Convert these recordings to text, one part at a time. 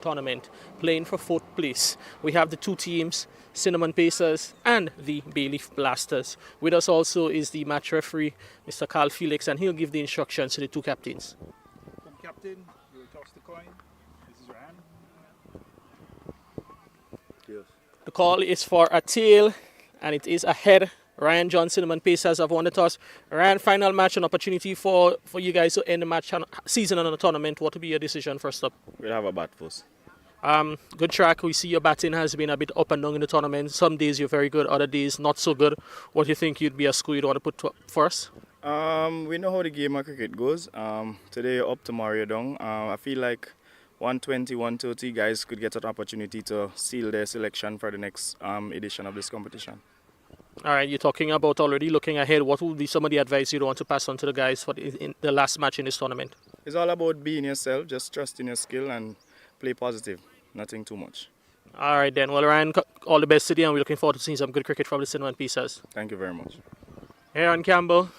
tournament playing for fourth place. We have the two teams, Cinnamon Pacers and the Bayleaf Blasters. With us also is the match referee, Mr. Carl Felix, and he'll give the instructions to the two captains. Come captain, you will toss the coin. This is Ran. Yes. The call is for a tail, and it is a head. Ryan John, Cinnamon Pacers have won the toss. Ryan, final match, an opportunity for you guys to end the match season on the tournament. What will be your decision first up? We'll have a bat first. Good track. We see your batting has been a bit up and down in the tournament. Some days you're very good, other days not so good. What do you think you'd be a score you'd want to put first? We know how the game of cricket goes. Today you're up, tomorrow you're down. I feel like 120, 130 guys could get an opportunity to seal their selection for the next edition of this competition. All right, you're talking about already looking ahead. What would be some of the advice you'd want to pass on to the guys for in the last match in this tournament? It's all about being yourself, just trust in your skill and play positive. Nothing too much. All right then. Well, Ryan, all the best today, and we're looking forward to seeing some good cricket from the Cinnamon Pacers. Thank you very much. Aaron Campbell,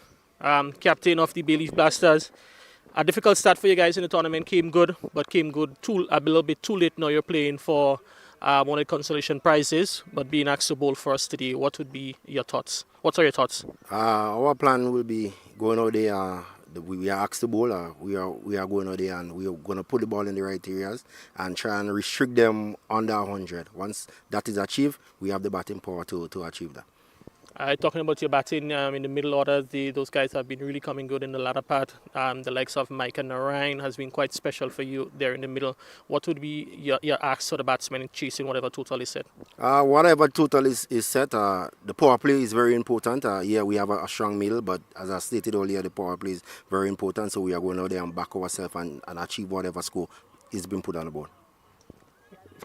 captain of the Bayleaf Blasters. A difficult start for you guys in the tournament. Came good, but came good a little bit too late. Now you're playing for one of the consolation prizes, but being asked to bowl for us today. What would be your thoughts? What are your thoughts? Our plan will be going out there. We are asked to bowl. We are going out there and we are going to put the ball in the right areas and try and restrict them under 100. Once that is achieved, we have the batting power to achieve that. Talking about your batting in the middle order, those guys have been really coming good in the latter part. The likes of Mike and Narayan has been quite special for you there in the middle. What would be your ask for the batsmen in chasing whatever total is set? Whatever total is set, the power play is very important. Yeah, we have a strong middle, but as I stated earlier, the power play is very important. So we are going out there and back ourselves and achieve whatever score is being put on the board.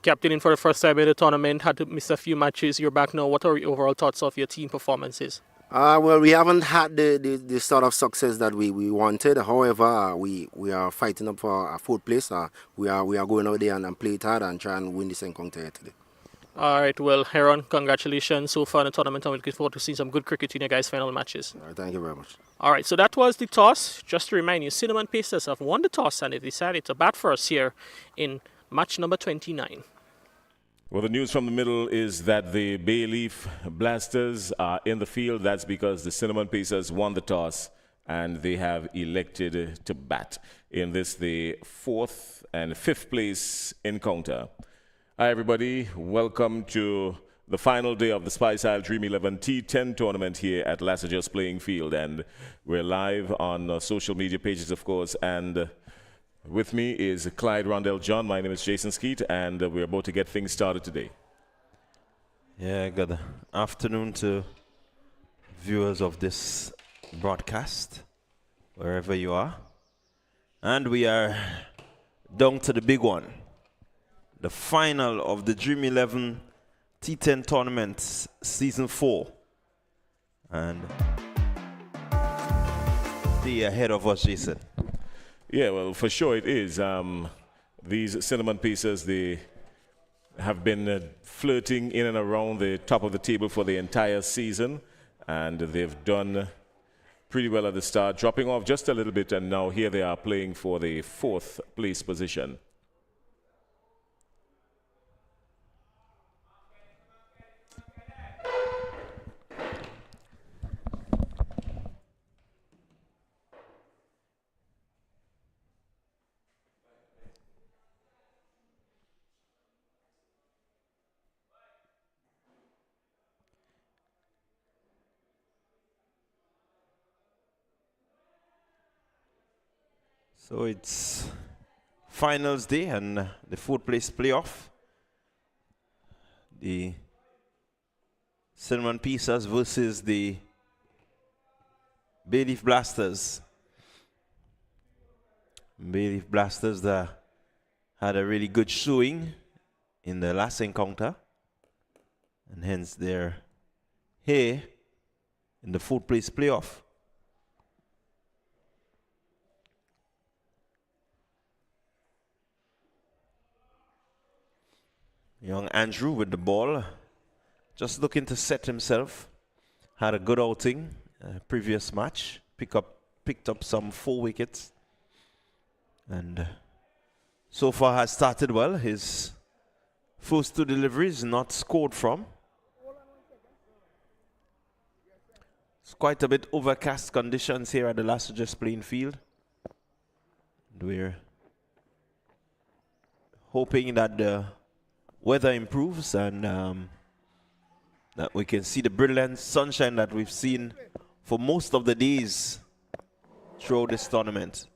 Captaining for the first time in the tournament, had to miss a few matches. You're back now. What are your overall thoughts of your team performances? Well, we haven't had the sort of success that we wanted. However, we are fighting up for a fourth place. We are going out there and play it hard and try and win this encounter today. All right, well, Heron, congratulations so far in the tournament. I'm looking forward to seeing some good cricket in your guys' final matches. All right, thank you very much. All right, so that was the toss. Just to remind you, Cinnamon Pacers have won the toss and they've decided to bat for us here in match number 29. Well, the news from the middle is that the Bayleaf Blasters are in the field. That's because the Cinnamon Pacers won the toss and they have elected to bat in this, the fourth and fifth place encounter. Hi, everybody. Welcome to the final day of the Spice Isle Dream 11 T10 tournament here at Lassagers Playing Field. And we're live on social media pages, of course, and with me is Clyde Rondell John. My name is Jason Skeet, and we're about to get things started today. Yeah, good afternoon to viewers of this broadcast, wherever you are. And we are down to the big one, the final of the Dream 11 T10 tournament, season 4. And the ahead of us, Jason. Yeah, well, for sure it is. These Cinnamon Pacers, they have been flirting in and around the top of the table for the entire season, and they've done pretty well at the start, dropping off just a little bit, and now here they are playing for the fourth place position. So it's finals day and the fourth place playoff. The Cinnamon Pacers versus the Bayleaf Blasters. Bayleaf Blasters that had a really good showing in the last encounter, and hence they're here in the fourth place playoff. Young Andrew with the ball, just looking to set himself. Had a good outing, previous match. Picked up some 4 wickets, and so far has started well. His first 2 deliveries not scored from. It's quite a bit overcast conditions here at the Lasseter playing field. We're hoping that the weather improves and that we can see the brilliant sunshine that we've seen for most of the days throughout this tournament.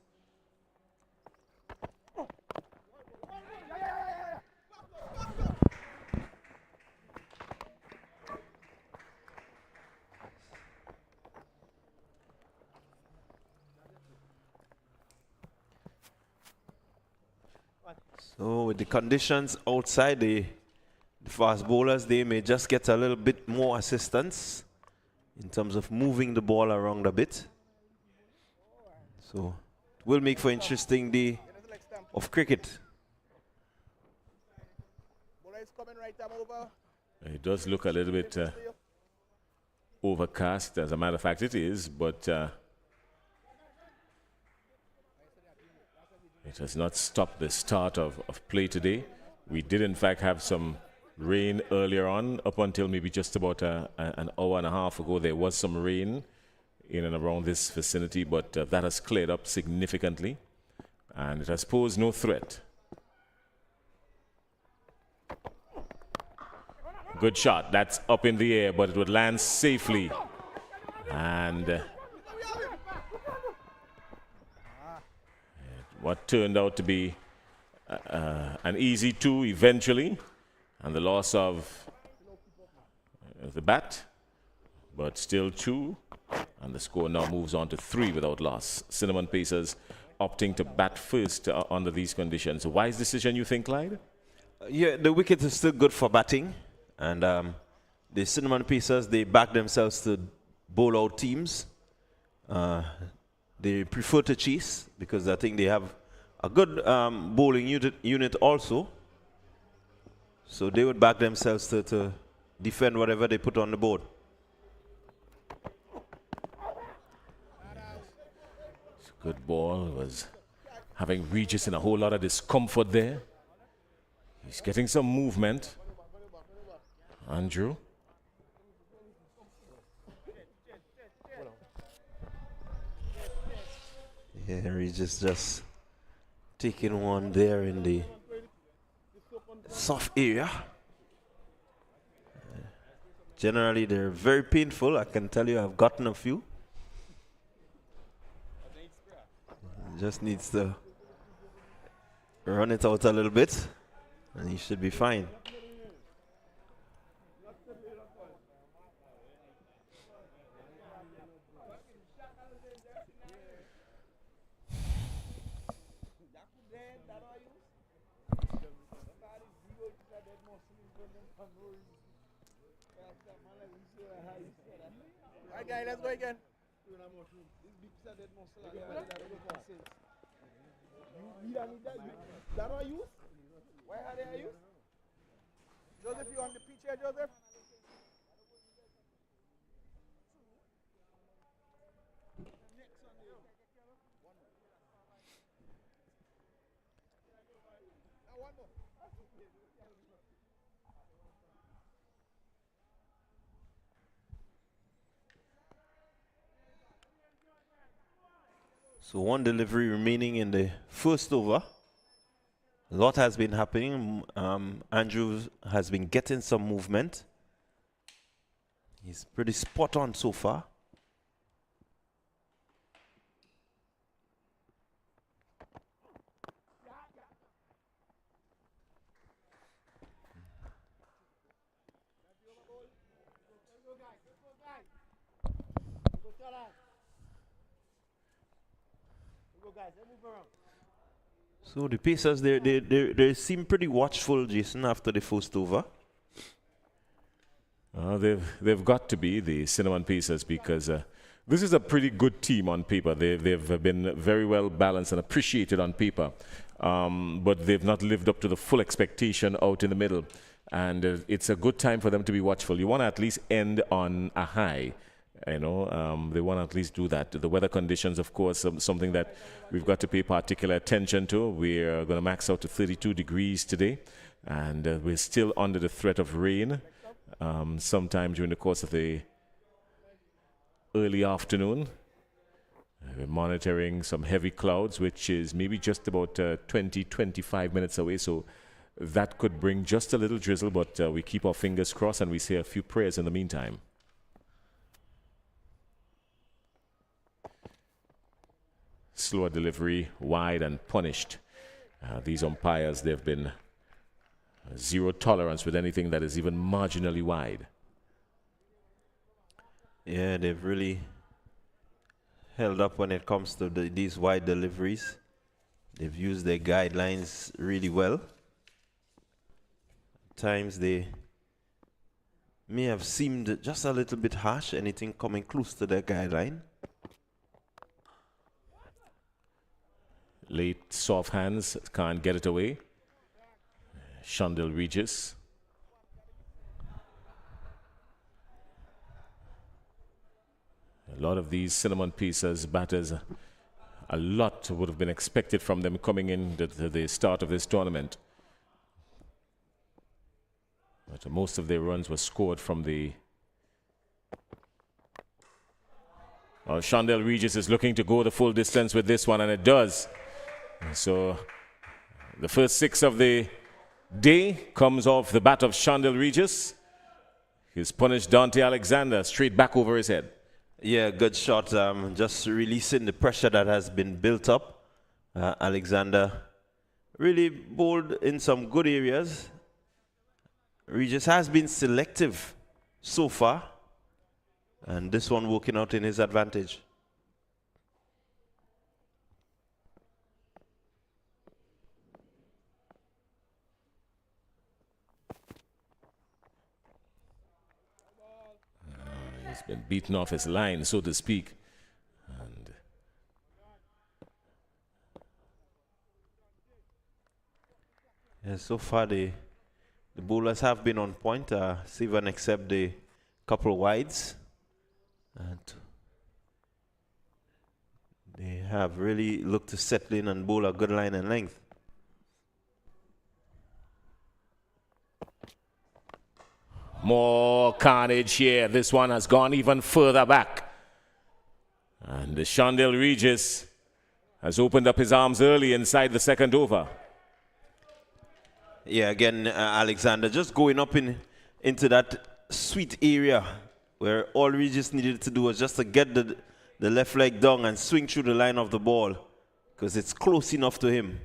So with the conditions outside, the fast bowlers, they may just get a little bit more assistance in terms of moving the ball around a bit. So it will make for an interesting day of cricket. It does look a little bit overcast. As a matter of fact, it is, but it has not stopped the start of play today. We did, in fact, have some rain earlier on, up until maybe just about an hour and a half ago. There was some rain in and around this vicinity, but that has cleared up significantly, and it has posed no threat. Good shot. That's up in the air, but it would land safely. And what turned out to be an easy 2 eventually, and the loss of the bat, but still 2, and the score now moves on to 3 without loss. Cinnamon Pacers opting to bat first under these conditions. A wise decision, you think, Clyde? Yeah, the wicket is still good for batting, and the Cinnamon Pacers, they back themselves to bowl out teams. They prefer to chase because I think they have a good bowling unit also. So they would back themselves to defend whatever they put on the board. It's a good ball. Was having Regis in a whole lot of discomfort there. He's getting some movement. Andrew. Yeah, Regis just taking one there in the soft area. Generally, they're very painful. I can tell you I've gotten a few. Just needs to run it out a little bit, and he should be fine. Alright guys, let's go again. That are you? Why are they used? Joseph, you on the pitch here, Joseph? So 1 delivery remaining in the first over. A lot has been happening. Andrew has been getting some movement. He's pretty spot on so far. So the Pacers, they seem pretty watchful, Jason, after the first over. They've got to be, the Cinnamon Pacers, because this is a pretty good team on paper. They've been very well balanced and appreciated on paper, but they've not lived up to the full expectation out in the middle. And it's a good time for them to be watchful. You want to at least end on a high. They want to at least do that. The weather conditions, of course, something that we've got to pay particular attention to. We're going to max out to 32 degrees today, and we're still under the threat of rain sometime during the course of the early afternoon. We're monitoring some heavy clouds, which is maybe just about 20-25 minutes away, so that could bring just a little drizzle, but we keep our fingers crossed and we say a few prayers in the meantime. Slower delivery, wide and punished. These umpires, they've been zero tolerance with anything that is even marginally wide. Yeah, they've really held up when it comes to these wide deliveries. They've used their guidelines really well. At times they may have seemed just a little bit harsh, anything coming close to their guideline. Late soft hands, can't get it away. Shondell Regis. A lot of these cinnamon pieces batters, a lot would have been expected from them coming in to the start of this tournament. But most of their runs were scored from the... Well, Shondell Regis is looking to go the full distance with this one, and it does. So the first 6 of the day comes off the bat of Shondell Regis. He's punished Dante Alexander straight back over his head. Yeah, good shot. Just releasing the pressure that has been built up. Alexander really bowled in some good areas. Regis has been selective so far, and this one working out in his advantage. He's been beaten off his line, so to speak. And yeah, so far the bowlers have been on point. Sivan except the couple wides. And they have really looked to settle in and bowl a good line and length. more carnage here. This one has gone even further back. And the Shondell Regis has opened up his arms early inside the second over. Yeah, again, Alexander just going up into that sweet area where all Regis needed to do was just to get the left leg down and swing through the line of the ball, because it's close enough to him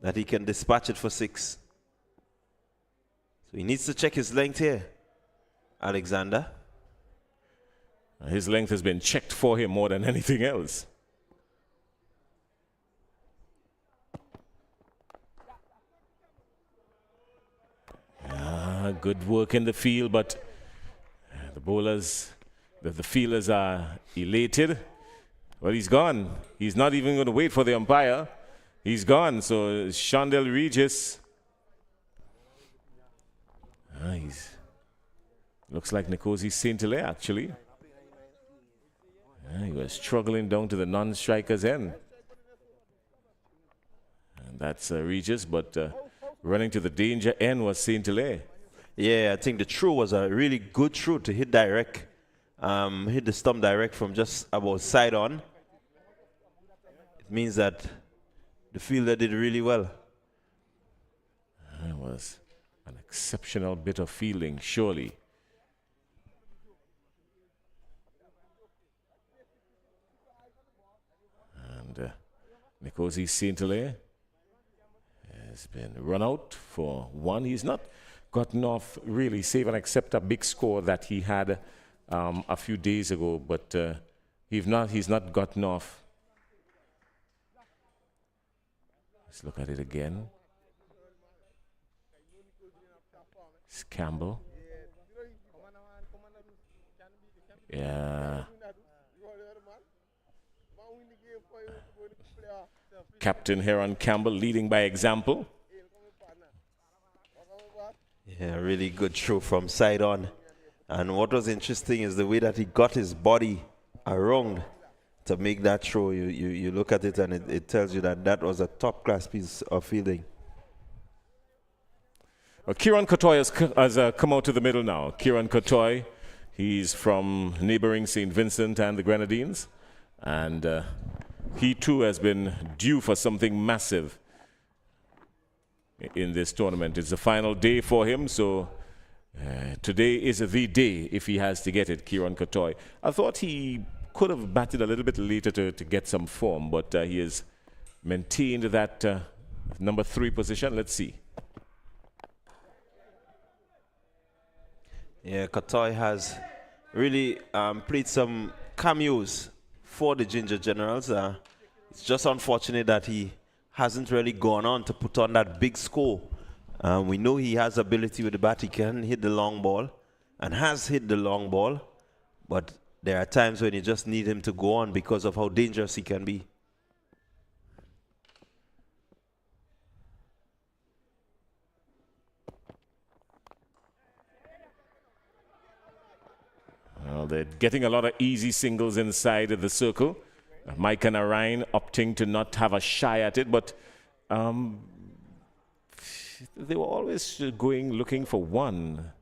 that he can dispatch it for 6. So he needs to check his length here, Alexander. His length has been checked for him more than anything else. Good work in the field, but the bowlers, the fielders are elated. Well, he's gone. He's not even going to wait for the umpire. He's gone. So Shondell Regis. Looks like Nkosi St. Hilaire, actually. He was struggling down to the non-striker's end. And that's Regis, but running to the danger end was St. Hilaire. Yeah, I think the throw was a really good throw to hit direct. Hit the stump direct from just about side on. It means that the fielder did really well. It was an exceptional bit of fielding, surely. And Nkosi St. Hilaire has been run out for 1. He's not gotten off really, save and except a big score that he had a few days ago, but he's not gotten off. Let's look at it again. It's Campbell. Yeah. Captain Heron Campbell leading by example. Yeah, really good throw from side on. And what was interesting is the way that he got his body around to make that throw. You look at it and it tells you that that was a top-class piece of fielding. Well, Kieran Kotoy has come out to the middle now. Kieran Kotoy, he's from neighboring St. Vincent and the Grenadines. And he too has been due for something massive in this tournament. It's the final day for him, so today is the day if he has to get it, Kieran Kotoy. I thought he could have batted a little bit later to get some form, but he has maintained that number 3 position. Let's see. Yeah, Kotoy has really played some cameos for the Ginger Generals. It's just unfortunate that he hasn't really gone on to put on that big score. We know he has ability with the bat. He can hit the long ball and has hit the long ball, but there are times when you just need him to go on because of how dangerous he can be. Well, they're getting a lot of easy singles inside of the circle. Mike and Orion opting to not have a shy at it, but they were always looking for one.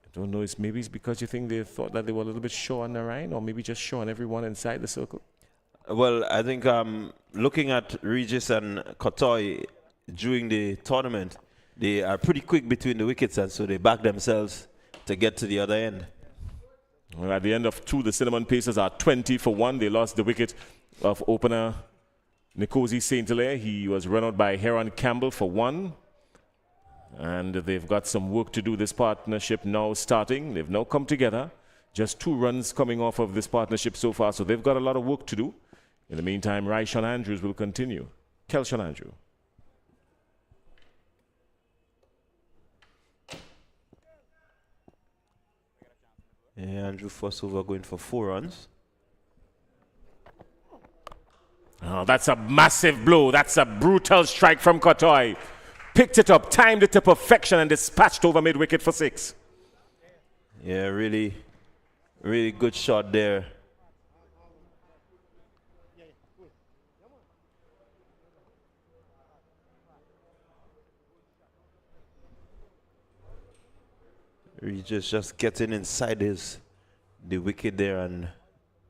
I don't know, maybe it's because you think they thought that they were a little bit short on Orion, or maybe just short on everyone inside the circle. Well, I think looking at Regis and Kotoy during the tournament, they are pretty quick between the wickets, and so they back themselves to get to the other end. Well, at the end of 2, the Cinnamon Pacers are 20 for 1. They lost the wicket of opener Nkosi Saint-Hilaire. He was run out by Heron Campbell for 1. And they've got some work to do. This partnership now starting. They've now come together. Just 2 runs coming off of this partnership so far. So they've got a lot of work to do. In the meantime, Ryshawn Andrews will continue. Kelshawn Andrew. Yeah, Andrew first over going for 4 runs. Oh, that's a massive blow. That's a brutal strike from Kotoy. Picked it up, timed it to perfection, and dispatched over mid-wicket for 6. Yeah, really, really good shot there. Regis just getting inside the wicket there and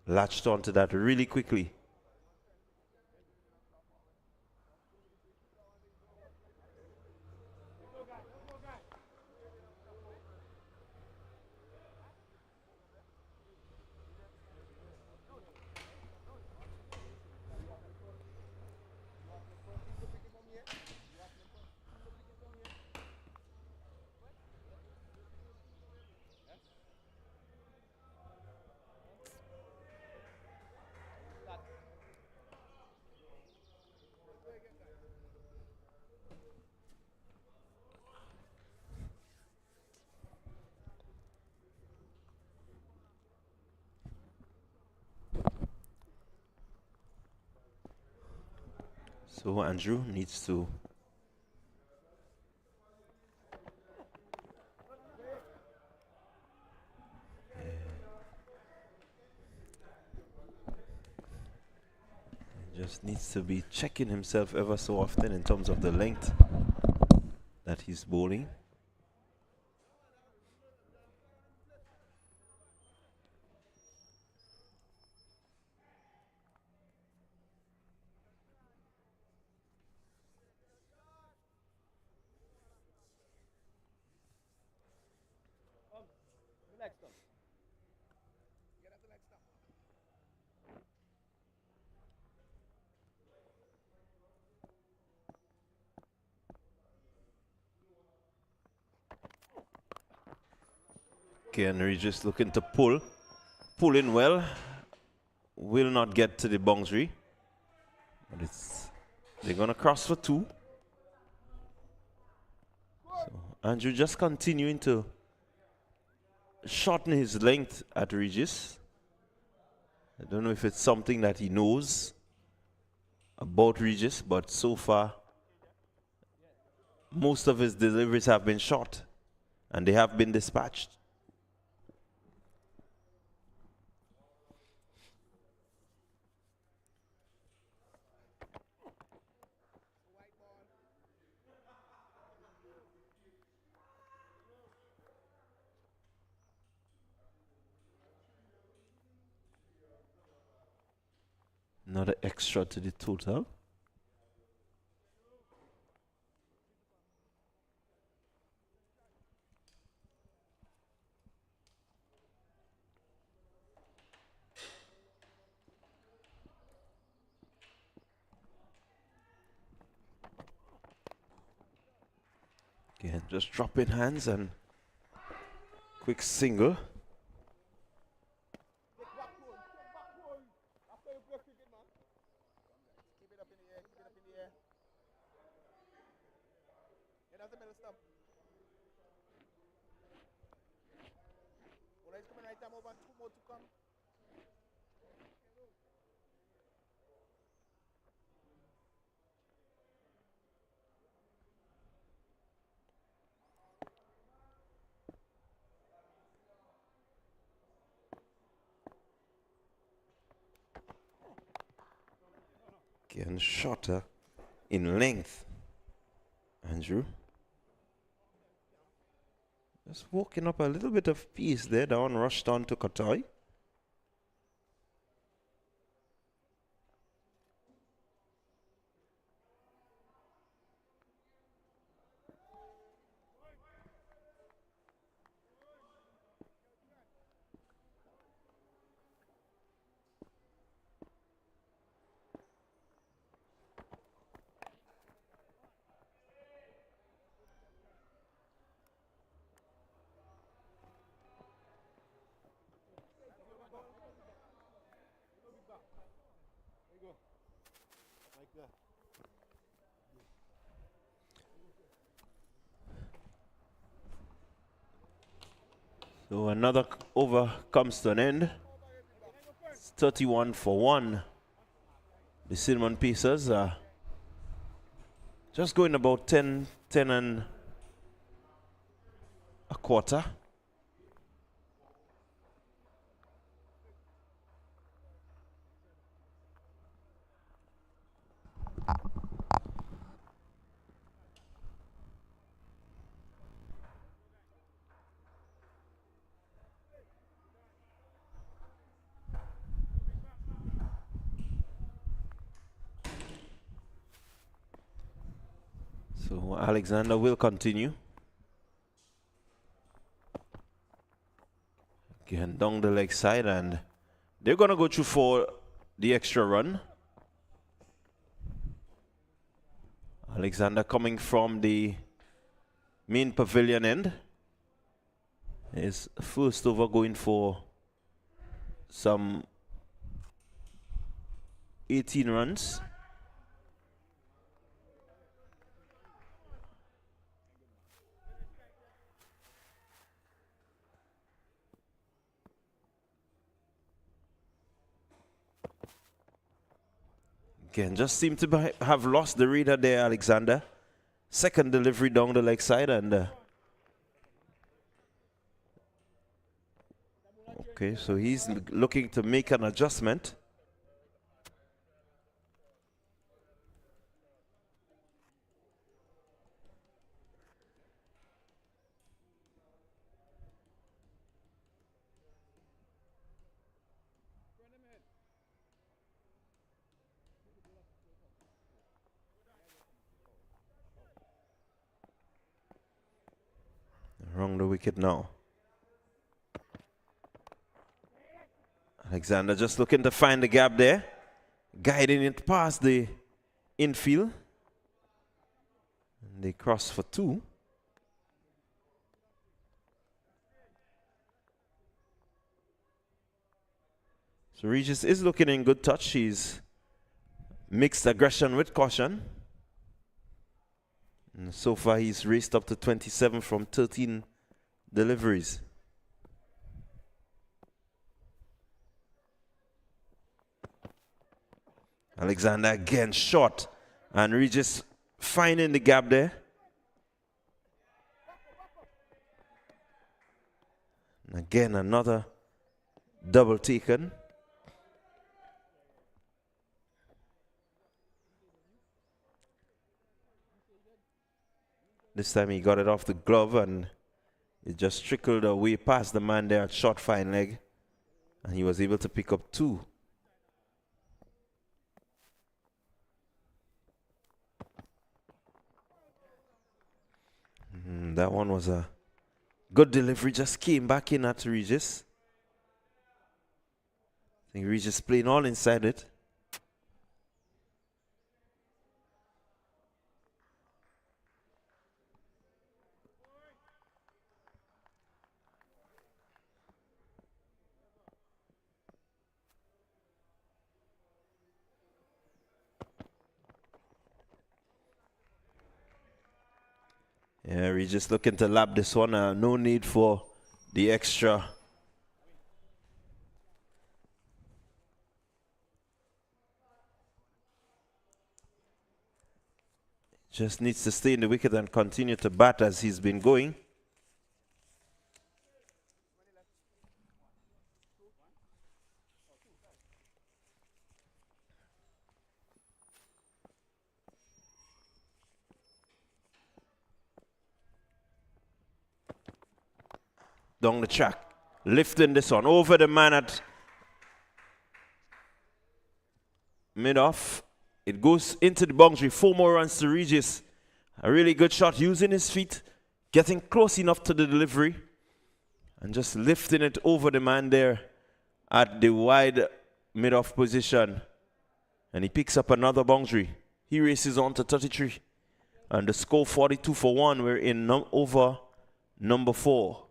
latched onto that really quickly. So Andrew needs to just needs to be checking himself ever so often in terms of the length that he's bowling. Okay, and Regis looking to pull in well, will not get to the boundary, but they're gonna cross for 2. So Andrew just continuing to shorten his length at Regis. I don't know if it's something that he knows about Regis, but so far most of his deliveries have been short and they have been dispatched. Another extra to the total. Again, just dropping hands and quick single. Again, shorter in length. Andrew. Just walking up a little bit of peace there. That one rushed on to Kotai. So another over comes to an end. It's 31 for 1. The Cinnamon Pacers are just going about 10 and a quarter. So Alexander will continue. Again, down the leg side, and they're going to go through for the extra run. Alexander coming from the main pavilion end. His first over going for some 18 runs. Again, just seem to have lost the reader there, Alexander. Second delivery down the leg side, and okay, so he's looking to make an adjustment. Wrong the wicket now. Alexander just looking to find the gap there, guiding it past the infield. And they cross for 2. So Regis is looking in good touch. He's mixed aggression with caution. And so far he's raced up to 27 from 13 deliveries. Alexander again short, and Regis finding the gap there. And again another double taken. This time he got it off the glove and it just trickled away past the man there at short fine leg, and he was able to pick up 2. That one was a good delivery. Just came back in at Regis. I think Regis playing all inside it. Yeah, Regis looking to lap this one. No need for the extra. Just needs to stay in the wicket and continue to bat as he's been going. Down the track, lifting this one over the man at mid-off. It goes into the boundary. 4 more runs to Regis. A really good shot using his feet, getting close enough to the delivery, and just lifting it over the man there at the wide mid-off position. And he picks up another boundary. He races on to 33. And the score 42 for 1. We're in over number 4.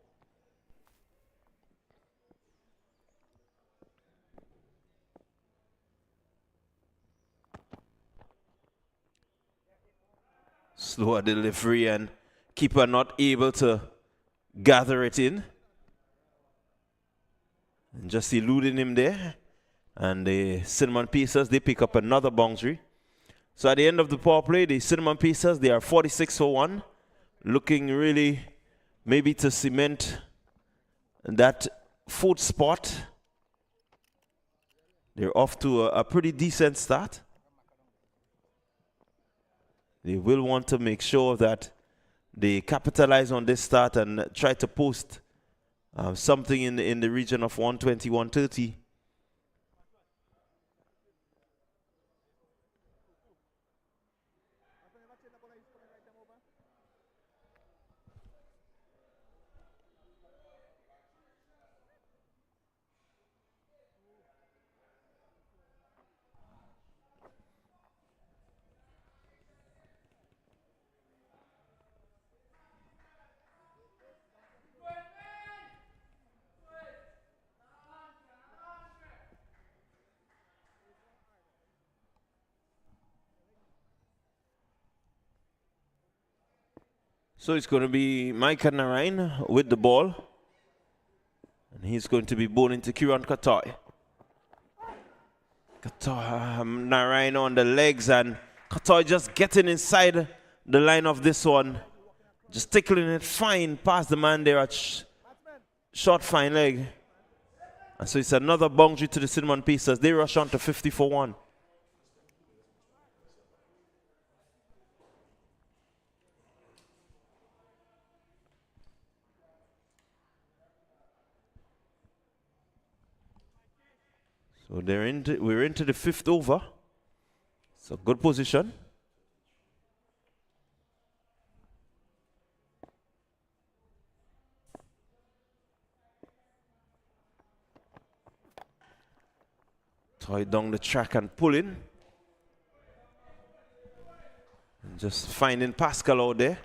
Slower delivery and keeper not able to gather it in. And just eluding him there. And the Cinnamon Pacers, they pick up another boundary. So at the end of the power play, the Cinnamon Pacers, they are 46 for 1. Looking really maybe to cement that 4th spot. They're off to a pretty decent start. They will want to make sure that they capitalize on this start and try to post something in the region of 120, 130. So it's going to be Micah Narain with the ball. And he's going to be bowling to Kiran Katoy. Narain on the legs, and Katoy just getting inside the line of this one. Just tickling it fine past the man there at short fine leg. And so it's another boundary to the Cinnamon Pacers. They rush on to 50 for 1. So we're into the 5th over. It's a good position. Toy down the track and pulling. And just finding Pascal out there.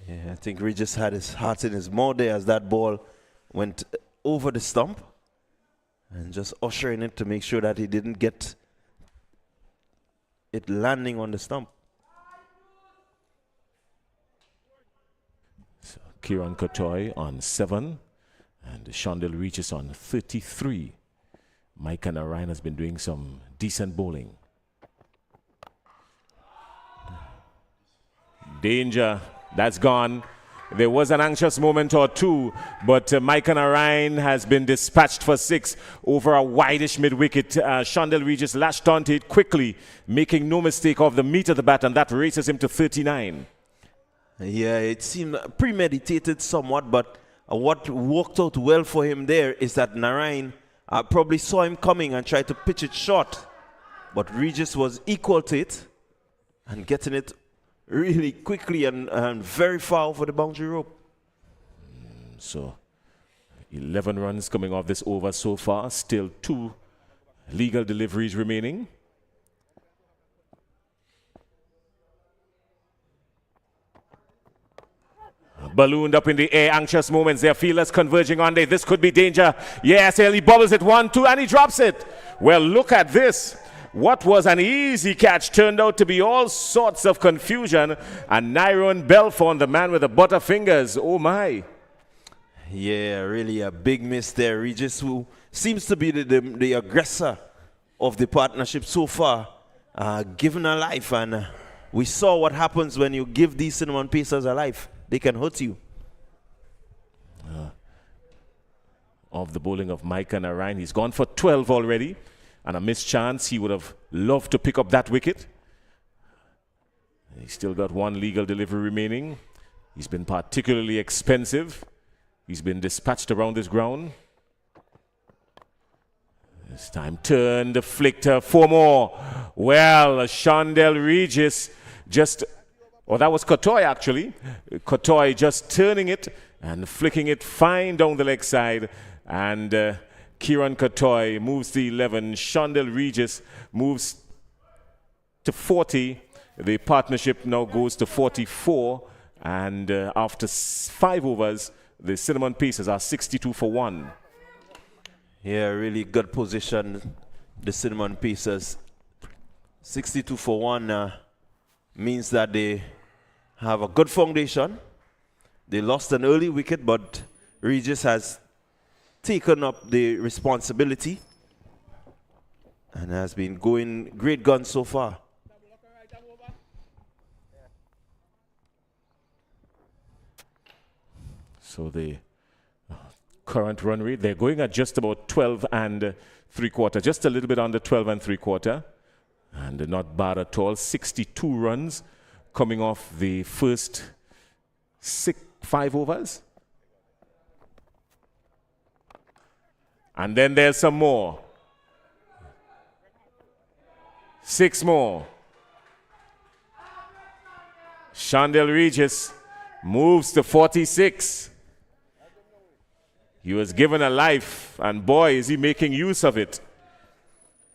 Yeah, I think Regis had his heart in his mouth there as that ball went over the stump, and just ushering it to make sure that he didn't get it landing on the stump. So Kiran Katoy on 7 and Shondell Regis on 33. Micah Narain has been doing some decent bowling. Danger. That's gone. There was an anxious moment or two, but Micah Narayan has been dispatched for 6 over a wideish mid-wicket. Shondell Regis latched onto it quickly, making no mistake of the meat of the bat, and that races him to 39. Yeah, it seemed premeditated somewhat, but what worked out well for him there is that Narayan probably saw him coming and tried to pitch it short, but Regis was equal to it and getting it really quickly and very far over the boundary rope. So 11 runs coming off this over so far. Still 2 legal deliveries remaining. Ballooned up in the air, anxious moments. Their fielders converging on there. This could be danger. Yes, he bobbles it 1-2 and he drops it. Well, look at this. What was an easy catch turned out to be all sorts of confusion. And Nyron Belfont, the man with the butterfingers, oh my. Yeah, really a big miss there. Regis, who seems to be the aggressor of the partnership so far, given a life. And we saw what happens when you give these cinnamon pacers a life. They can hurt you. Of the bowling of Micah Narayan, he's gone for 12 already. And a missed chance, he would have loved to pick up that wicket. He's still got 1 legal delivery remaining. He's been particularly expensive. He's been dispatched around this ground. This time turned, flicked 4 more. Well, Shondell Regis just, that was Kotoy actually. Kotoy just turning it and flicking it fine down the leg side. And Kieran Kotoy moves to 11. Shondell Regis moves to 40. The partnership now goes to 44. And after 5 overs, the Cinnamon Pacers are 62 for 1. Yeah, really good position, the Cinnamon Pacers. 62 for 1 means that they have a good foundation. They lost an early wicket, but Regis has taken up the responsibility and has been going great guns so far. So the current run rate, they're going at just about 12 and 3/4, just a little bit under 12 and 3/4, and not bad at all. 62 runs coming off the first 5 overs. And then there's some more. 6 more. Shondell Regis moves to 46. He was given a life, and boy, is he making use of it.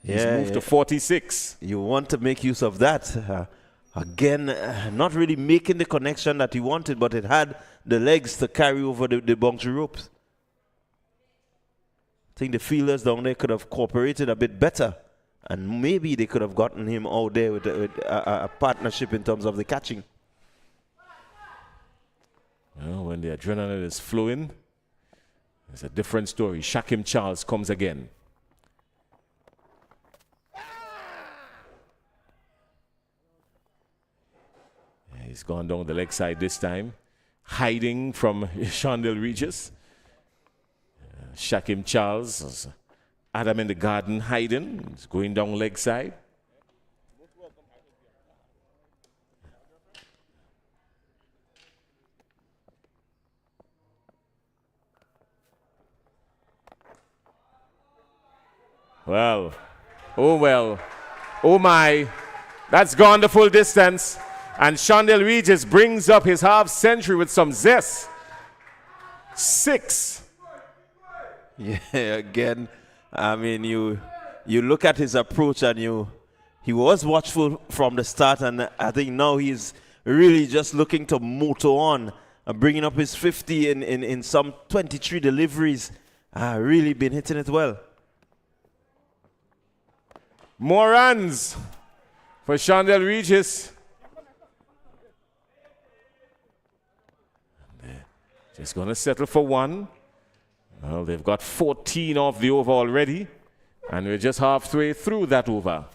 He's moved to 46. You want to make use of that. Again, not really making the connection that he wanted, but it had the legs to carry over the boundary ropes. I think the fielders down there could have cooperated a bit better, and maybe they could have gotten him out there with a partnership in terms of the catching. Well, when the adrenaline is flowing, it's a different story. Shakim Charles comes again. Yeah, he's gone down the leg side this time, hiding from Shondell Regis. Shakim Charles, Adam in the garden hiding. He's going down leg side. Well, oh my, that's gone the full distance. And Shondell Regis brings up his half century with some zest. 6. Yeah, again, I mean, you look at his approach and he was watchful from the start, and I think now he's really just looking to motor on and bringing up his 50 in some 23 deliveries. Really been hitting it well. More runs for Shondell Regis. Just going to settle for 1. Well, they've got 14 off the over already, and we're just halfway through that over.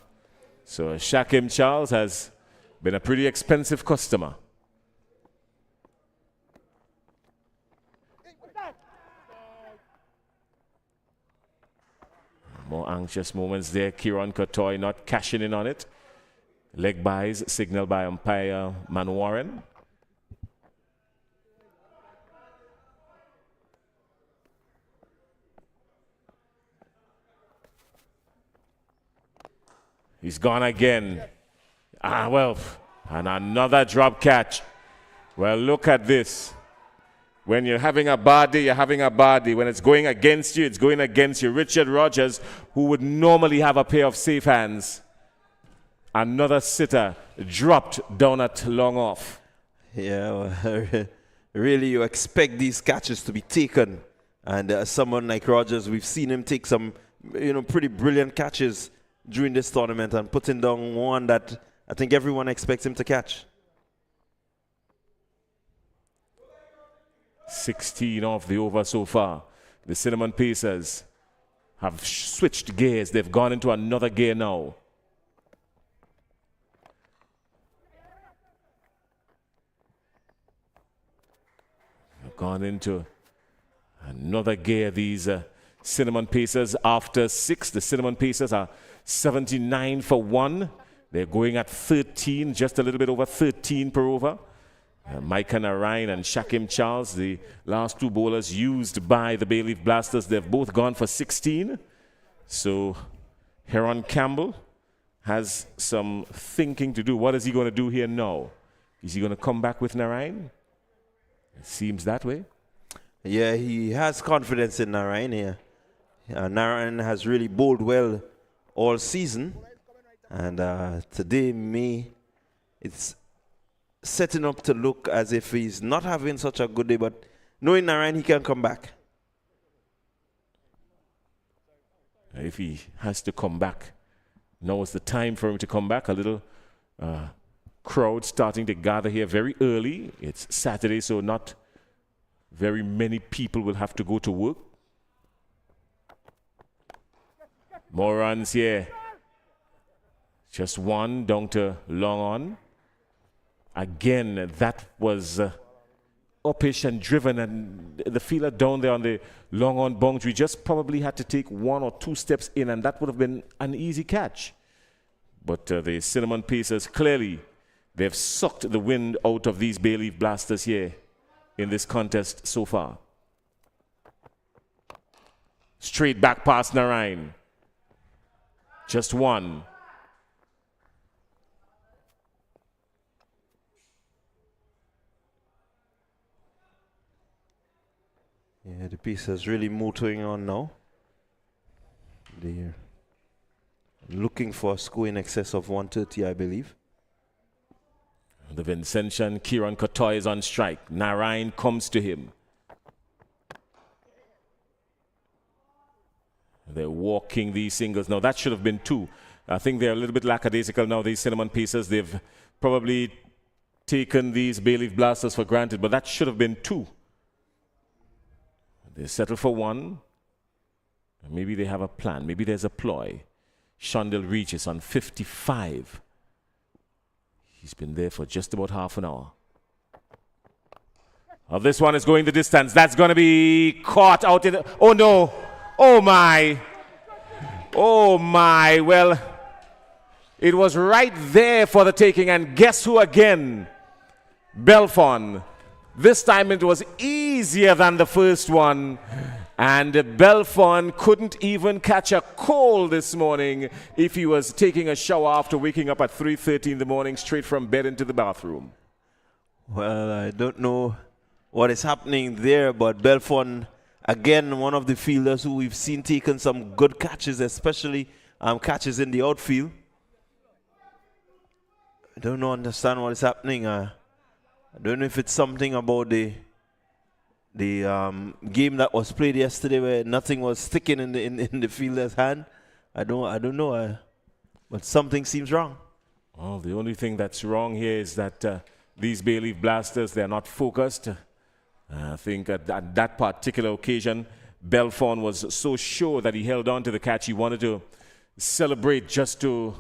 So Shakim Charles has been a pretty expensive customer. More anxious moments there. Kieran Kotoy not cashing in on it. Leg buys signaled by umpire Man Warren. He's gone again. Well, and another drop catch. Well, look at this. When you're having a bad day, you're having a bad day. When it's going against you, it's going against you. Richard Rogers, who would normally have a pair of safe hands. Another sitter dropped down at long off. Yeah, well, really, you expect these catches to be taken. And someone like Rogers, we've seen him take some, pretty brilliant catches during this tournament and putting down one that I think everyone expects him to catch. 16 off the over so far. The Cinnamon Pacers have switched gears. They've gone into another gear now. They've gone into another gear, these Cinnamon Pacers. After 6, the Cinnamon Pacers are 79 for 1. They're going at 13, just a little bit over 13 per over. Micah Narayan and Shakim Charles, the last two bowlers used by the Bayleaf Blasters, they've both gone for 16. So Heron Campbell has some thinking to do. What is he going to do here now? Is he going to come back with Narayan? It seems that way. Yeah, he has confidence in Narayan here. Narayan has really bowled well all season. And today, it's setting up to look as if he's not having such a good day, but knowing Narayan, he can come back. If he has to come back, now is the time for him to come back. A little crowd starting to gather here very early. It's Saturday, so not very many people will have to go to work. More runs here. Just one down to long on. Again, that was uppish and driven, and the fielder down there on the long on boundary just probably had to take 1 or 2 steps in, and that would have been an easy catch. But the Cinnamon Pacers, clearly, they've sucked the wind out of these Bayleaf Blasters here in this contest so far. Straight back past Narayan. Just one. Yeah, the Pacers really motoring on now. They're looking for a score in excess of 130, I believe. The Vincentian Kieran Kotoy is on strike. Narayan comes to him. They're walking these singles. Now, that should have been 2. I think they're a little bit lackadaisical now, these Cinnamon Pacers. They've probably taken these Bayleaf Blasters for granted, but that should have been 2. They settle for 1. Maybe they have a plan. Maybe there's a ploy. Shondell reaches on 55. He's been there for just about half an hour. Oh, this one is going the distance. That's going to be caught out in the... Oh, no. Oh, my. Oh, my. Well, it was right there for the taking. And guess who again? Belfon. This time it was easier than the first one. And Belfon couldn't even catch a cold this morning if he was taking a shower after waking up at 3:30 in the morning straight from bed into the bathroom. Well, I don't know what is happening there, but Belfon, again, one of the fielders who we've seen taking some good catches, especially catches in the outfield. I don't understand what is happening. I don't know if it's something about the game that was played yesterday where nothing was sticking in the fielder's hand. I don't know, but something seems wrong. Well, the only thing that's wrong here is that these Bayleaf Blasters, they're not focused. I think at that particular occasion, Belfon was so sure that he held on to the catch, he wanted to celebrate just to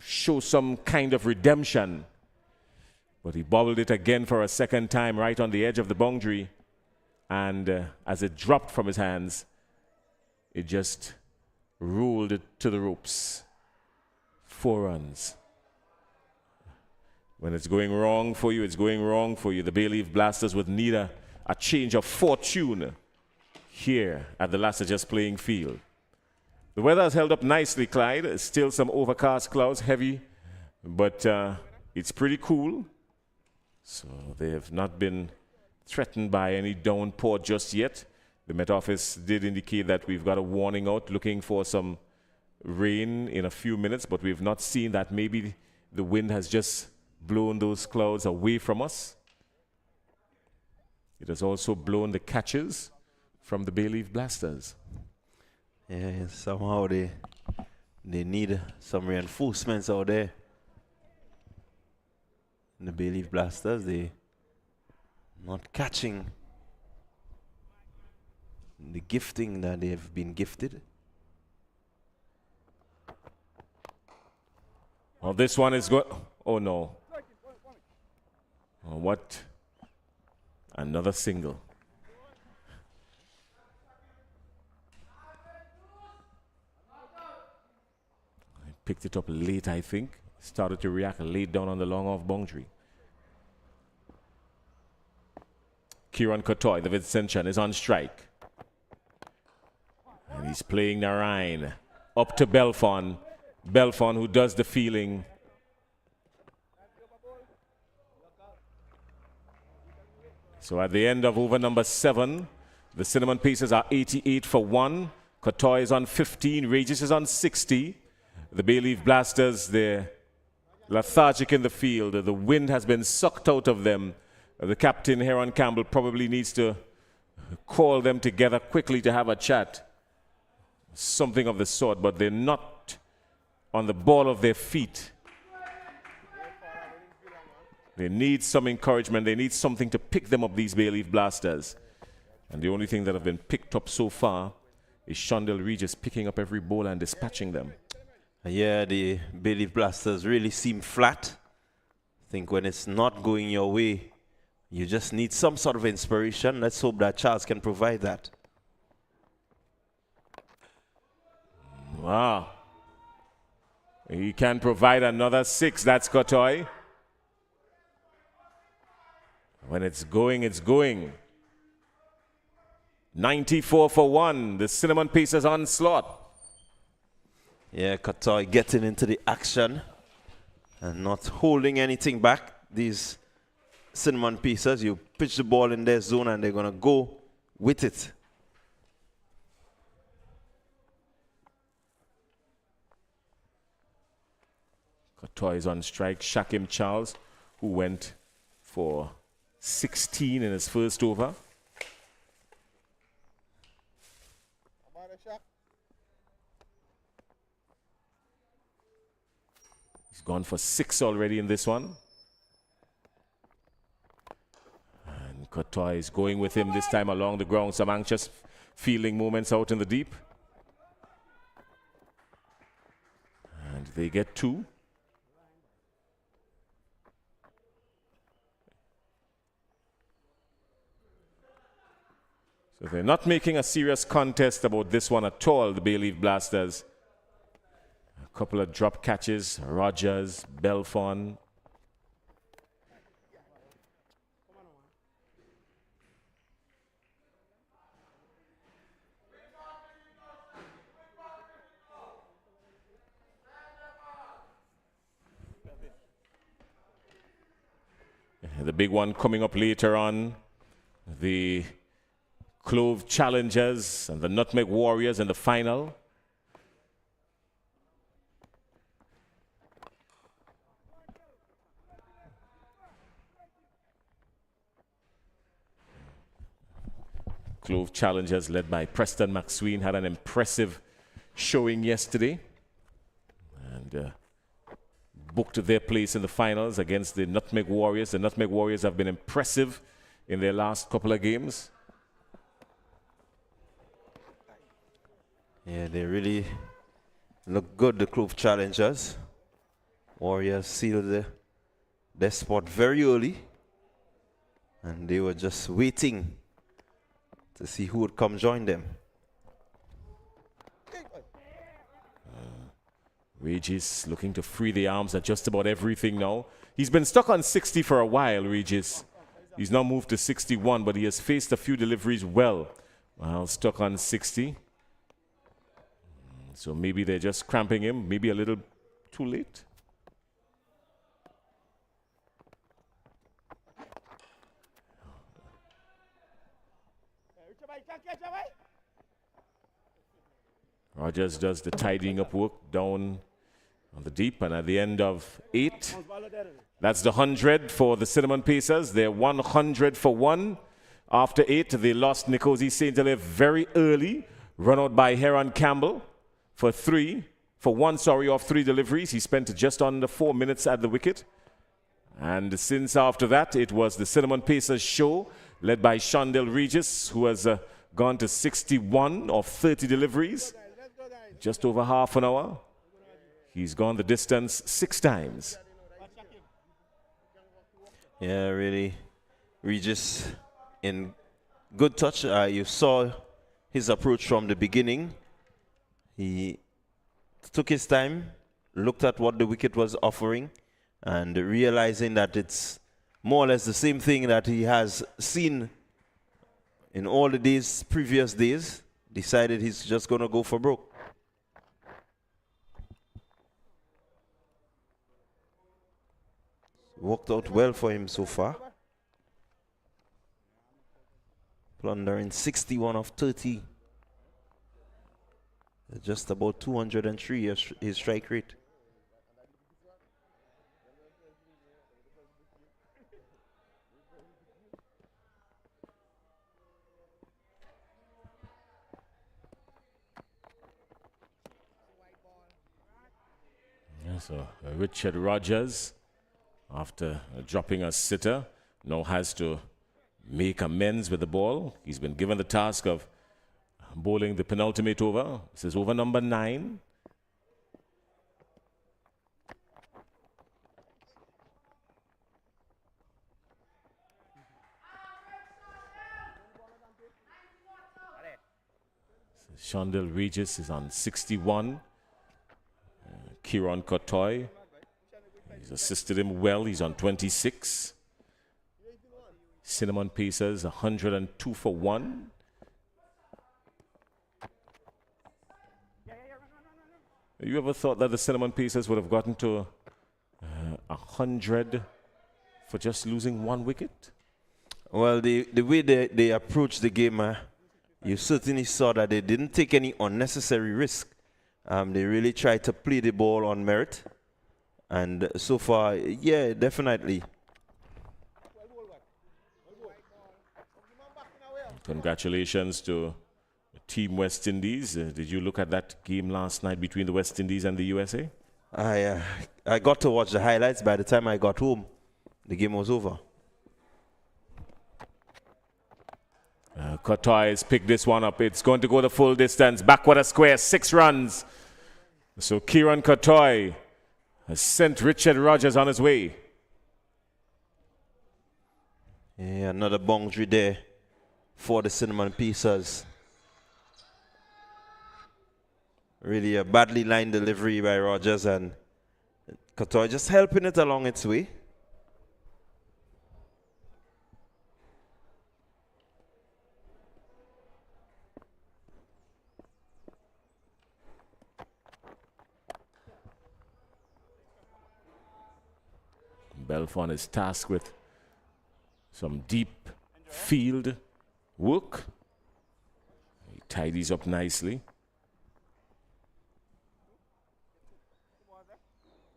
show some kind of redemption. But he bobbled it again for a second time right on the edge of the boundary. and as it dropped from his hands, it just rolled it to the ropes. 4 runs. When it's going wrong for you, it's going wrong for you. The Bayleaf Blasters would need a change of fortune here at the Lassa Just playing field. The weather has held up nicely, Clyde. Still some overcast clouds, heavy, but it's pretty cool. So they have not been threatened by any downpour just yet. The Met Office did indicate that we've got a warning out looking for some rain in a few minutes, but we've not seen that. Maybe the wind has just blown those clouds away from us. It has also blown the catches from the Bayleaf Blasters. Yeah, somehow they need some reinforcements out there. And the Bayleaf Blasters, they not catching the gifting that they have been gifted. Well, this one is good. Oh no. Oh, what? Another single. I picked it up late, I think. Started to react late down on the long off boundary. Kieran Kotoy, the Vincentian, is on strike. And he's playing Narayan. Up to Belfon. Belfon, who does the feeling. So at the end of over number 7, the Cinnamon Pacers are 88 for 1. Kotoy is on 15. Regis is on 60. The Bayleaf Blasters, they're lethargic in the field. The wind has been sucked out of them. The captain, Heron Campbell, probably needs to call them together quickly to have a chat. Something of the sort, but they're not on the ball of their feet. They need some encouragement. They need something to pick them up, these Bayleaf Blasters. And the only thing that have been picked up so far is Shondell Regis picking up every ball and dispatching them. Yeah, the Bayleaf Blasters really seem flat. I think when it's not going your way, you just need some sort of inspiration. Let's hope that Charles can provide that. Wow. He can provide another 6. That's Kotoy. When it's going, it's going. 94 for 1. The Cinnamon Pacers onslaught. Yeah, Kotoy getting into the action and not holding anything back. These Cinnamon Pacers, you pitch the ball in their zone and they're going to go with it. Kotoy is on strike. Shakim Charles, who went for 16 in his first over. He's gone for 6 already in this one. And Kotoy is going with him this time along the ground. Some anxious fielding moments out in the deep. And they get 2. So they're not making a serious contest about this one at all, the Bayleaf Blasters. A couple of drop catches, Rogers, Belfon. The big one coming up later on, the Clove Challengers and the Nutmeg Warriors in the final. Clove Challengers led by Preston McSween had an impressive showing yesterday and booked their place in the finals against the Nutmeg Warriors. The Nutmeg Warriors have been impressive in their last couple of games. Yeah, they really look good, the Clove Challengers. Warriors sealed their spot very early, and they were just waiting to see who would come join them. Regis looking to free the arms at just about everything now. He's been stuck on 60 for a while, Regis. He's now moved to 61, but he has faced a few deliveries well while stuck on 60. So maybe they're just cramping him, maybe a little too late. Rogers does the tidying up work down on the deep, and at the end of 8, that's the 100 for the Cinnamon Pacers. They're 100 for 1. After 8, they lost Nkosi St. Hilaire very early, run out by Heron Campbell for 1 off 3 deliveries. He spent just under 4 minutes at the wicket. And since after that, it was the Cinnamon Pacers show, led by Shondell Regis, who has gone to 61 of 30 deliveries, just over half an hour. He's gone the distance 6 times. Yeah, really. Regis in good touch. You saw his approach from the beginning. He took his time, looked at what the wicket was offering, and realizing that it's more or less the same thing that he has seen in all the previous days, decided he's just going to go for broke. Worked out well for him so far. Plundering 61 of 30. Just about 203 his strike rate. Yeah, so Richard Rogers, after dropping a sitter, now has to make amends with the ball. He's been given the task of bowling the penultimate over. This is over number 9. Shondell Regis is on 61. Kieran Kotoy, he's assisted him well. He's on 26. Cinnamon Pacers 102 for 1. You ever thought that the Cinnamon Pacers would have gotten to 100 for just losing 1 wicket? Well, the way they approached the game, you certainly saw that they didn't take any unnecessary risk. They really tried to play the ball on merit. And so far, yeah, definitely. Congratulations to Team West Indies. Did you look at that game last night between the West Indies and the USA? I got to watch the highlights. By the time I got home, the game was over. Kotoy has picked this one up. It's going to go the full distance. Backward a square, 6 runs. So Kieran Kotoy has sent Richard Rogers on his way. Yeah, another boundary there for the Cinnamon Pacers. Really a badly lined delivery by Rogers, and Kotoy just helping it along its way. Belfon is tasked with some deep field work. He tidies up nicely.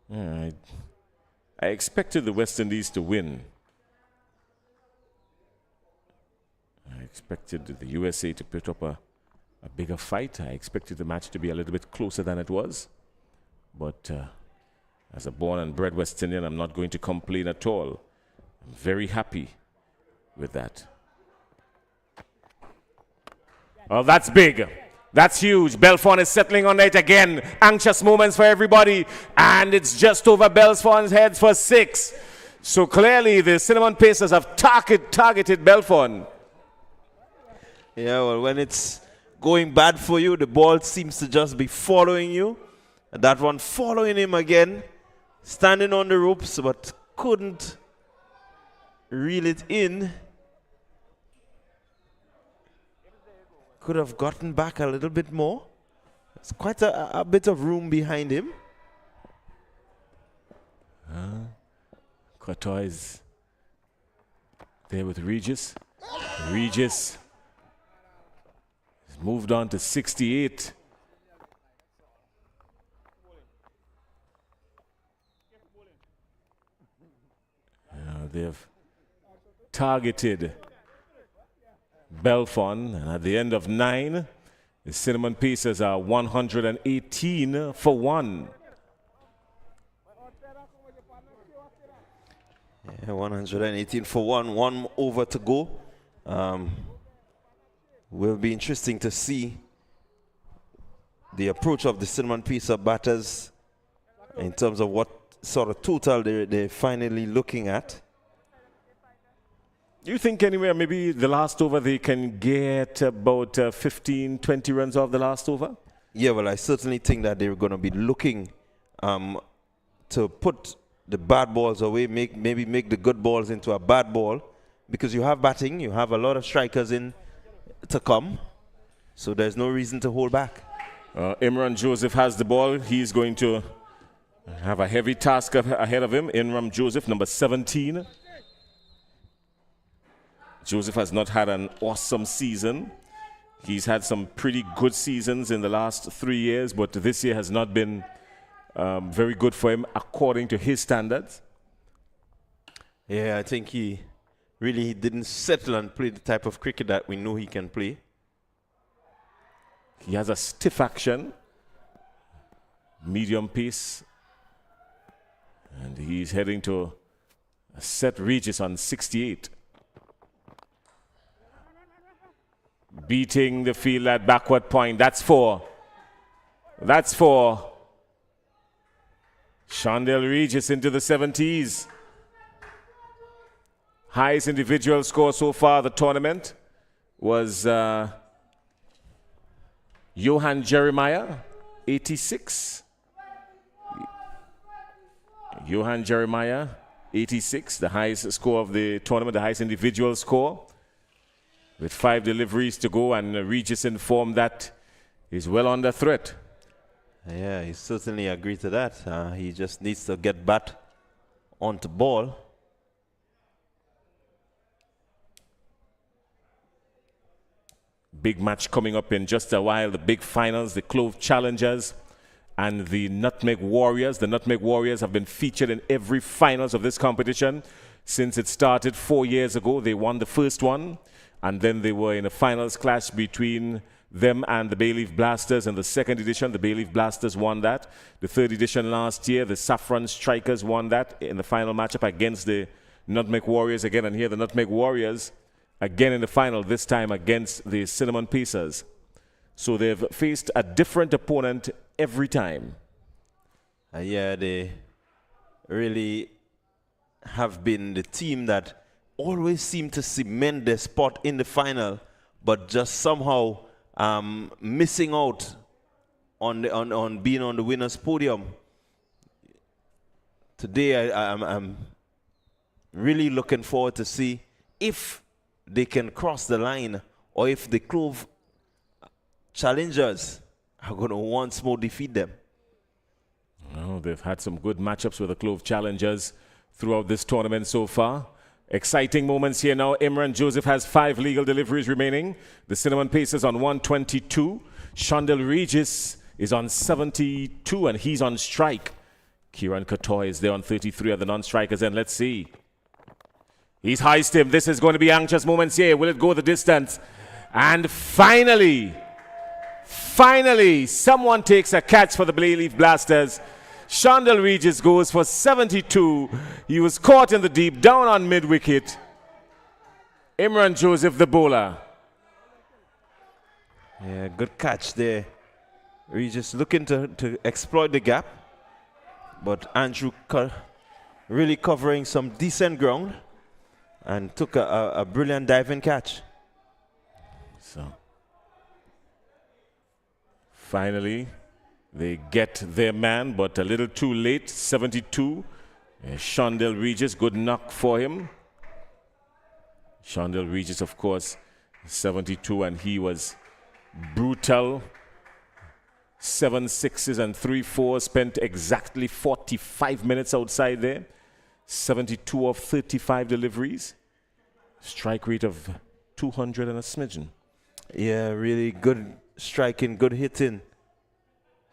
Yeah, I expected the West Indies to win. I expected the USA to put up a bigger fight. I expected the match to be a little bit closer than it was. But as a born and bred West Indian, I'm not going to complain at all. I'm very happy with that. Oh, that's big. That's huge. Belfon is settling on it again. Anxious moments for everybody. And it's just over Belfon's head for 6. So clearly the Cinnamon Pacers have targeted Belfon. Yeah, well, when it's going bad for you, the ball seems to just be following you. And that one following him again, standing on the ropes, but couldn't reel it in. Could have gotten back a little bit more. It's quite a bit of room behind him. Courtois there with Regis. Regis has moved on to 68. They've targeted Belfon, and at the end of 9, the Cinnamon Pacers are 118 for 1. Yeah, 118 for 1, 1 over to go. Will be interesting to see the approach of the Cinnamon Pizza batters in terms of what sort of total they're finally looking at. Do you think anywhere maybe the last over they can get about 15, 20 runs off the last over? Yeah, well, I certainly think that they're going to be looking to put the bad balls away, maybe make the good balls into a bad ball, because you have batting, you have a lot of strikers in to come, so there's no reason to hold back. Imran Joseph has the ball. He's going to have a heavy task ahead of him. Imran Joseph, number 17. Joseph has not had an awesome season. He's had some pretty good seasons in the last 3 years, but this year has not been very good for him according to his standards. Yeah, I think he really didn't settle and play the type of cricket that we know he can play. He has a stiff action, medium pace, and he's heading to set Regis on 68. Beating the field at backward point. That's 4. That's 4. Shondell Regis into the 70s. Highest individual score so far the tournament was Johan Jeremiah, 86. Johan Jeremiah, 86, the highest score of the tournament, the highest individual score. With 5 deliveries to go, and Regis informed that he's well under threat. Yeah, he certainly agreed to that. He just needs to get bat onto ball. Big match coming up in just a while. The big finals, the Clove Challengers and the Nutmeg Warriors. The Nutmeg Warriors have been featured in every finals of this competition since it started 4 years ago. They won the first one, and then they were in a finals clash between them and the Bayleaf Blasters. In the second edition, the Bayleaf Blasters won that. The third edition last year, the Saffron Strikers won that in the final matchup against the Nutmeg Warriors again. And here the Nutmeg Warriors again in the final, this time against the Cinnamon Pacers. So they've faced a different opponent every time. Yeah, they really have been the team that always seem to cement their spot in the final, but just somehow missing out on being on the winner's podium. Today, I'm really looking forward to see if they can cross the line, or if the Clove Challengers are going to once more defeat them. Well, they've had some good matchups with the Clove Challengers throughout this tournament so far. Exciting moments here now. Imran Joseph has 5 legal deliveries remaining. The Cinnamon Pacers on 122. Shondell Regis is on 72, and he's on strike. Kieran Katoy is there on 33 of the non-strikers, and let's see. He's heisted him. This is going to be anxious moments here. Will it go the distance? And finally, someone takes a catch for the Bayleaf Blasters. Shondell Regis goes for 72. He was caught in the deep, down on mid-wicket. Imran Joseph, the bowler. Yeah, good catch there. Regis looking to exploit the gap, but Andrew really covering some decent ground and took a brilliant diving catch. So finally, they get their man, but a little too late. 72. Shondell Regis, good knock for him. Shondell Regis, of course, 72, and he was brutal. 7 6s and 3 4s, spent exactly 45 minutes outside there. 72 of 35 deliveries. Strike rate of 200 and a smidgen. Yeah, really good striking, good hitting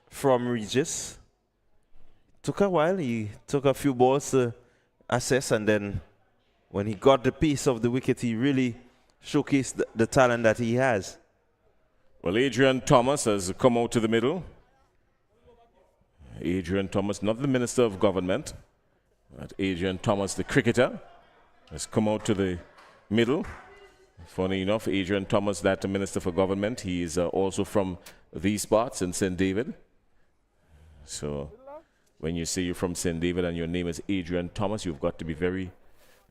from Regis. Took a while. He took a few balls to assess, and then when he got the piece of the wicket, he really showcased the talent that he has. Well, Adrian Thomas has come out to the middle. Adrian Thomas, not the Minister of Government, but Adrian Thomas, the cricketer, has come out to the middle. Funny enough, Adrian Thomas, that Minister for Government, he is also from these parts in St. David. So when you say you're from St. David and your name is Adrian Thomas, you've got to be very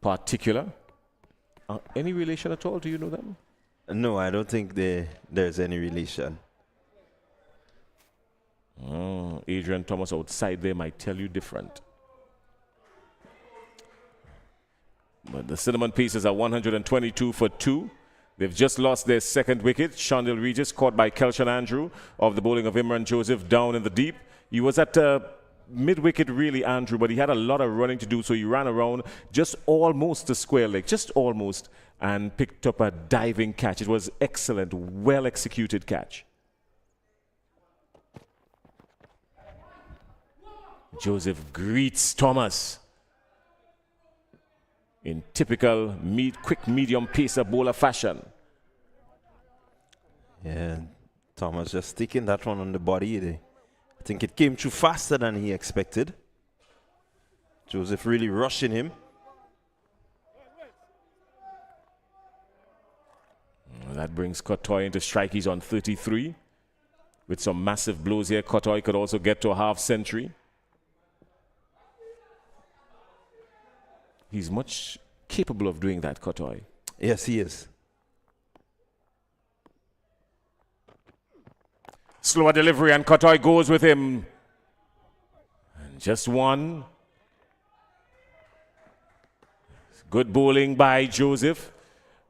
particular. Any relation at all? Do you know them? No, I don't think there's any relation. Oh, Adrian Thomas outside there might tell you different. But the Cinnamon Pieces are 122 for 2. They've just lost their second wicket. Shondell Regis caught by Kelshan Andrew of the bowling of Imran Joseph down in the deep. He was at mid-wicket really, Andrew, but he had a lot of running to do, so he ran around just almost the square leg, just almost, and picked up a diving catch. It was excellent, well-executed catch. Joseph greets Thomas in typical quick medium pacer bowler fashion. Yeah, Thomas just sticking that one on the body. I think it came through faster than he expected. Joseph really rushing him. That brings Kotoy into strike. He's on 33. With some massive blows here, Kotoy could also get to a half century. He's much capable of doing that, Kotoy. Yes, he is. Slower delivery, and Kotoy goes with him. And just one. Good bowling by Joseph.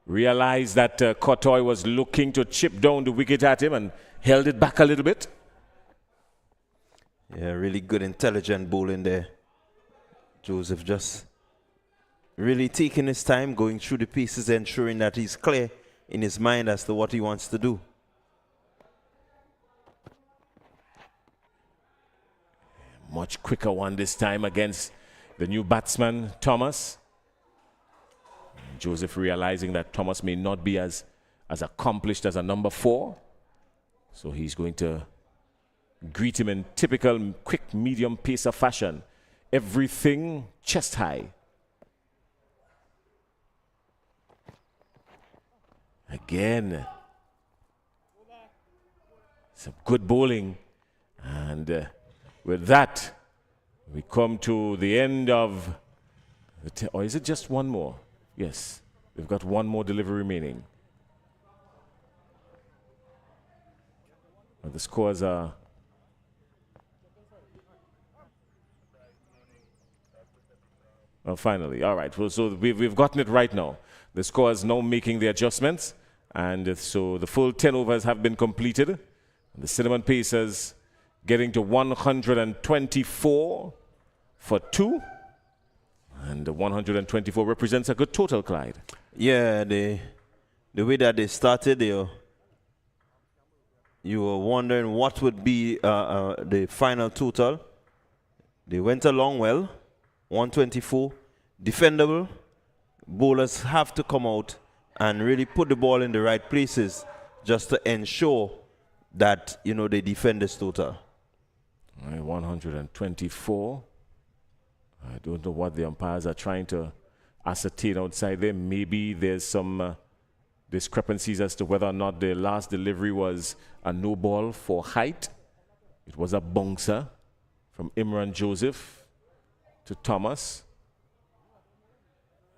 Realized that Kotoy was looking to chip down the wicket at him and held it back a little bit. Yeah, really good, intelligent bowling there. Joseph just really taking his time, going through the pieces, ensuring that he's clear in his mind as to what he wants to do. Much quicker one this time against the new batsman, Thomas. Joseph realizing that Thomas may not be as accomplished as a number 4. So he's going to greet him in typical quick medium pacer fashion. Everything chest high. Again. Some good bowling. And with that, we come to the end of or is it just one more? Yes, we've got one more delivery remaining. The scores are finally. All right, well, so we've gotten it right now. The score is now making the adjustments, and so the full 10 overs have been completed. The Cinnamon Pacers getting to 124 for 2. And the 124 represents a good total, Clyde. Yeah, the way that they started, you were wondering what would be the final total. They went along well, 124, defendable. Bowlers have to come out and really put the ball in the right places just to ensure that, they defend this total. 124. I don't know what the umpires are trying to ascertain outside there. Maybe there's some discrepancies as to whether or not the last delivery was a no ball for height. It was a bouncer from Imran Joseph to Thomas.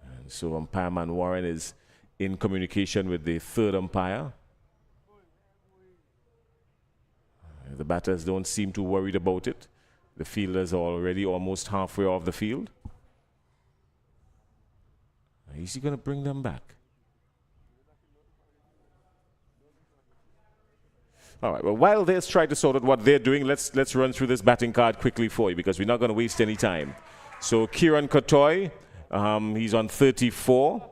And so umpire man Warren is in communication with the third umpire. The batters don't seem too worried about it. The fielders are already almost halfway off the field. Is he going to bring them back? All right, well, while they're trying to sort out what they're doing, let's run through this batting card quickly for you because we're not going to waste any time. So Kieran Kotoy, he's on 34.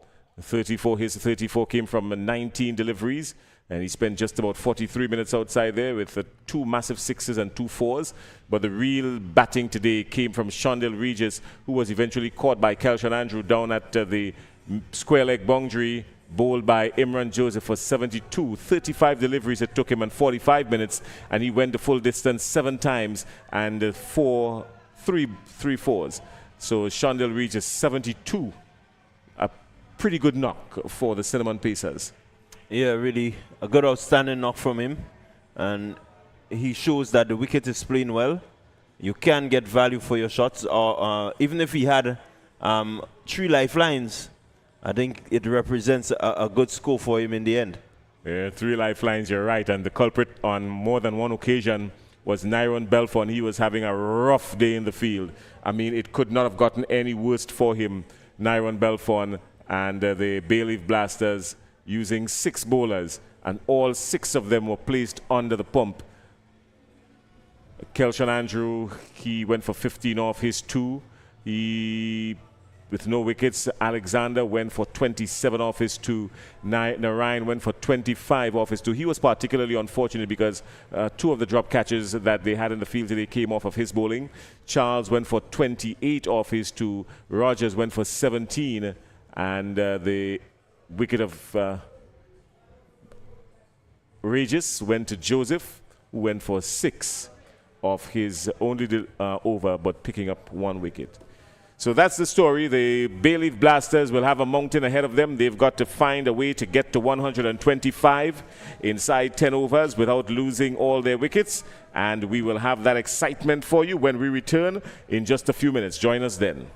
His 34 came from 19 deliveries, and he spent just about 43 minutes outside there with 2 massive sixes and 2 fours. But the real batting today came from Shondell Regis, who was eventually caught by Kelshan Andrew down at the square leg boundary, bowled by Imran Joseph for 72. 35 deliveries it took him and 45 minutes, and he went the full distance 7 times and 3 fours. So Shondell Regis 72. A pretty good knock for the Cinnamon Pacers. Yeah, really a good outstanding knock from him, and he shows that the wicket is playing well. You can get value for your shots, or even if he had 3 lifelines, I think it represents a good score for him in the end. Yeah, 3 lifelines, you're right. And the culprit on more than one occasion was Nyron Belfon. He was having a rough day in the field. I mean, it could not have gotten any worse for him. Nyron Belfon and the Bayleaf Blasters using 6 bowlers, and all 6 of them were placed under the pump. Kelshan Andrew, he went for 15 off his 2. With no wickets, Alexander went for 27 off his 2. Narayan went for 25 off his 2. He was particularly unfortunate because 2 of the drop catches that they had in the field today came off of his bowling. Charles went for 28 off his 2. Rogers went for 17. And the wicket of Regis went to Joseph, who went for 6 off his only over, but picking up 1 wicket. So that's the story. The Bayleaf Blasters will have a mountain ahead of them. They've got to find a way to get to 125 inside 10 overs without losing all their wickets. And we will have that excitement for you when we return in just a few minutes. Join us then.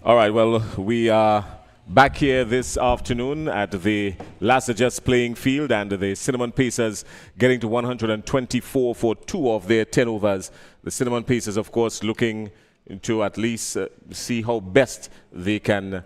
All right, well, we are back here this afternoon at the last just playing field, and the Cinnamon Pacers getting to 124 for 2 of their 10 overs. The Cinnamon Pacers, of course, looking to at least see how best they can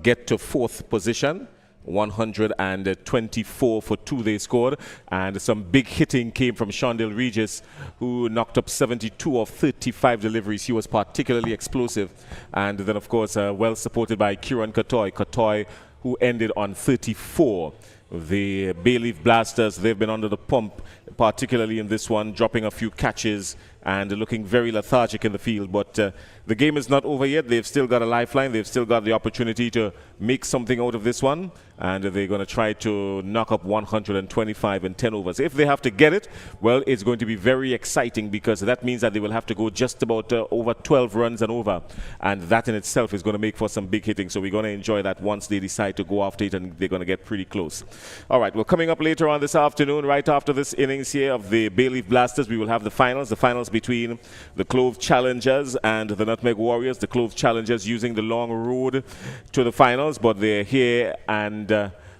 get to 4th position. 124 for 2 they scored, and some big hitting came from Shondell Regis, who knocked up 72 of 35 deliveries. He was particularly explosive, and then of course well supported by Kieran Katoy, who ended on 34. The Bayleaf Blasters, they've been under the pump, particularly in this one, dropping a few catches and looking very lethargic in the field. But the game is not over yet. They've still got a lifeline. They've still got the opportunity to make something out of this one. And they're going to try to knock up 125 in 10 overs. If they have to get it, well, it's going to be very exciting, because that means that they will have to go just about over 12 runs and over. And that in itself is going to make for some big hitting. So we're going to enjoy that once they decide to go after it, and they're going to get pretty close. All right, well, coming up later on this afternoon, right after this innings here of the Bayleaf Blasters, we will have the finals between the Clove Challengers and the Nutmeg Warriors. The Clove Challengers using the long road to the finals, but they're here, and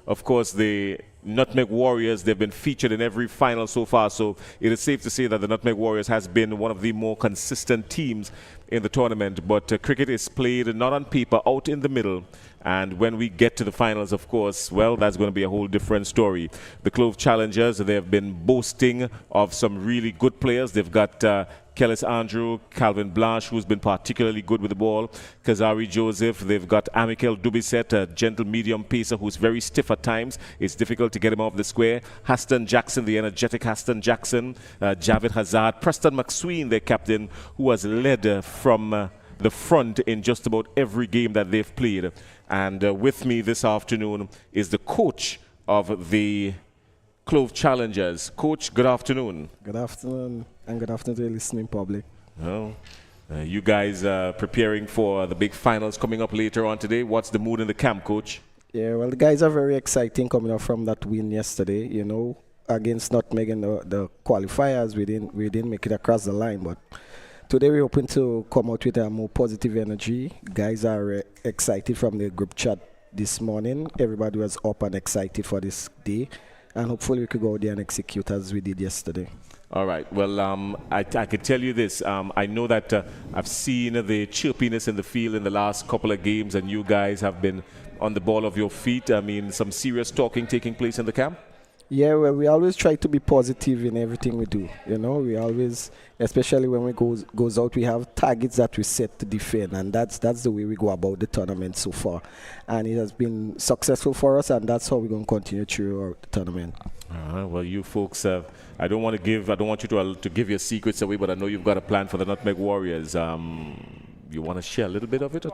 of course the Nutmeg Warriors, they've been featured in every final so far, so it is safe to say that the Nutmeg Warriors has been one of the more consistent teams in the tournament. But cricket is played not on paper, out in the middle. And when we get to the finals, of course, well, that's going to be a whole different story. The Clove Challengers, they have been boasting of some really good players. They've got Kellis Andrew, Calvin Blanche, who's been particularly good with the ball, Kazari Joseph. They've got Amikel Dubisset, a gentle medium pacer who's very stiff at times. It's difficult to get him off the square. Haston Jackson, the energetic Haston Jackson. Javed Hazard. Preston McSween, their captain, who has led from the front in just about every game that they've played. And with me this afternoon is the coach of the Clove Challengers. Coach, good afternoon. Good afternoon, and good afternoon to the listening public. Well, you guys are preparing for the big finals coming up later on today. What's the mood in the camp, Coach? Yeah, well, the guys are very exciting coming up from that win yesterday, you know, against Nutmeg in the qualifiers. We didn't make it across the line, but today we're hoping to come out with a more positive energy. Guys are excited from the group chat this morning. Everybody was up and excited for this day, and hopefully we could go out there and execute as we did yesterday. All right. Well, I could tell you this. I know that I've seen the chirpiness in the field in the last couple of games, and you guys have been on the ball of your feet. I mean, some serious talking taking place in the camp? Yeah, well, we always try to be positive in everything we do. You know, we always, especially when we goes out, we have targets that we set to defend, and that's the way we go about the tournament so far. And it has been successful for us, and that's how we're going to continue throughout the tournament. Well, you folks, I don't want you to give your secrets away, but I know you've got a plan for the Nutmeg Warriors. You want to share a little bit of it?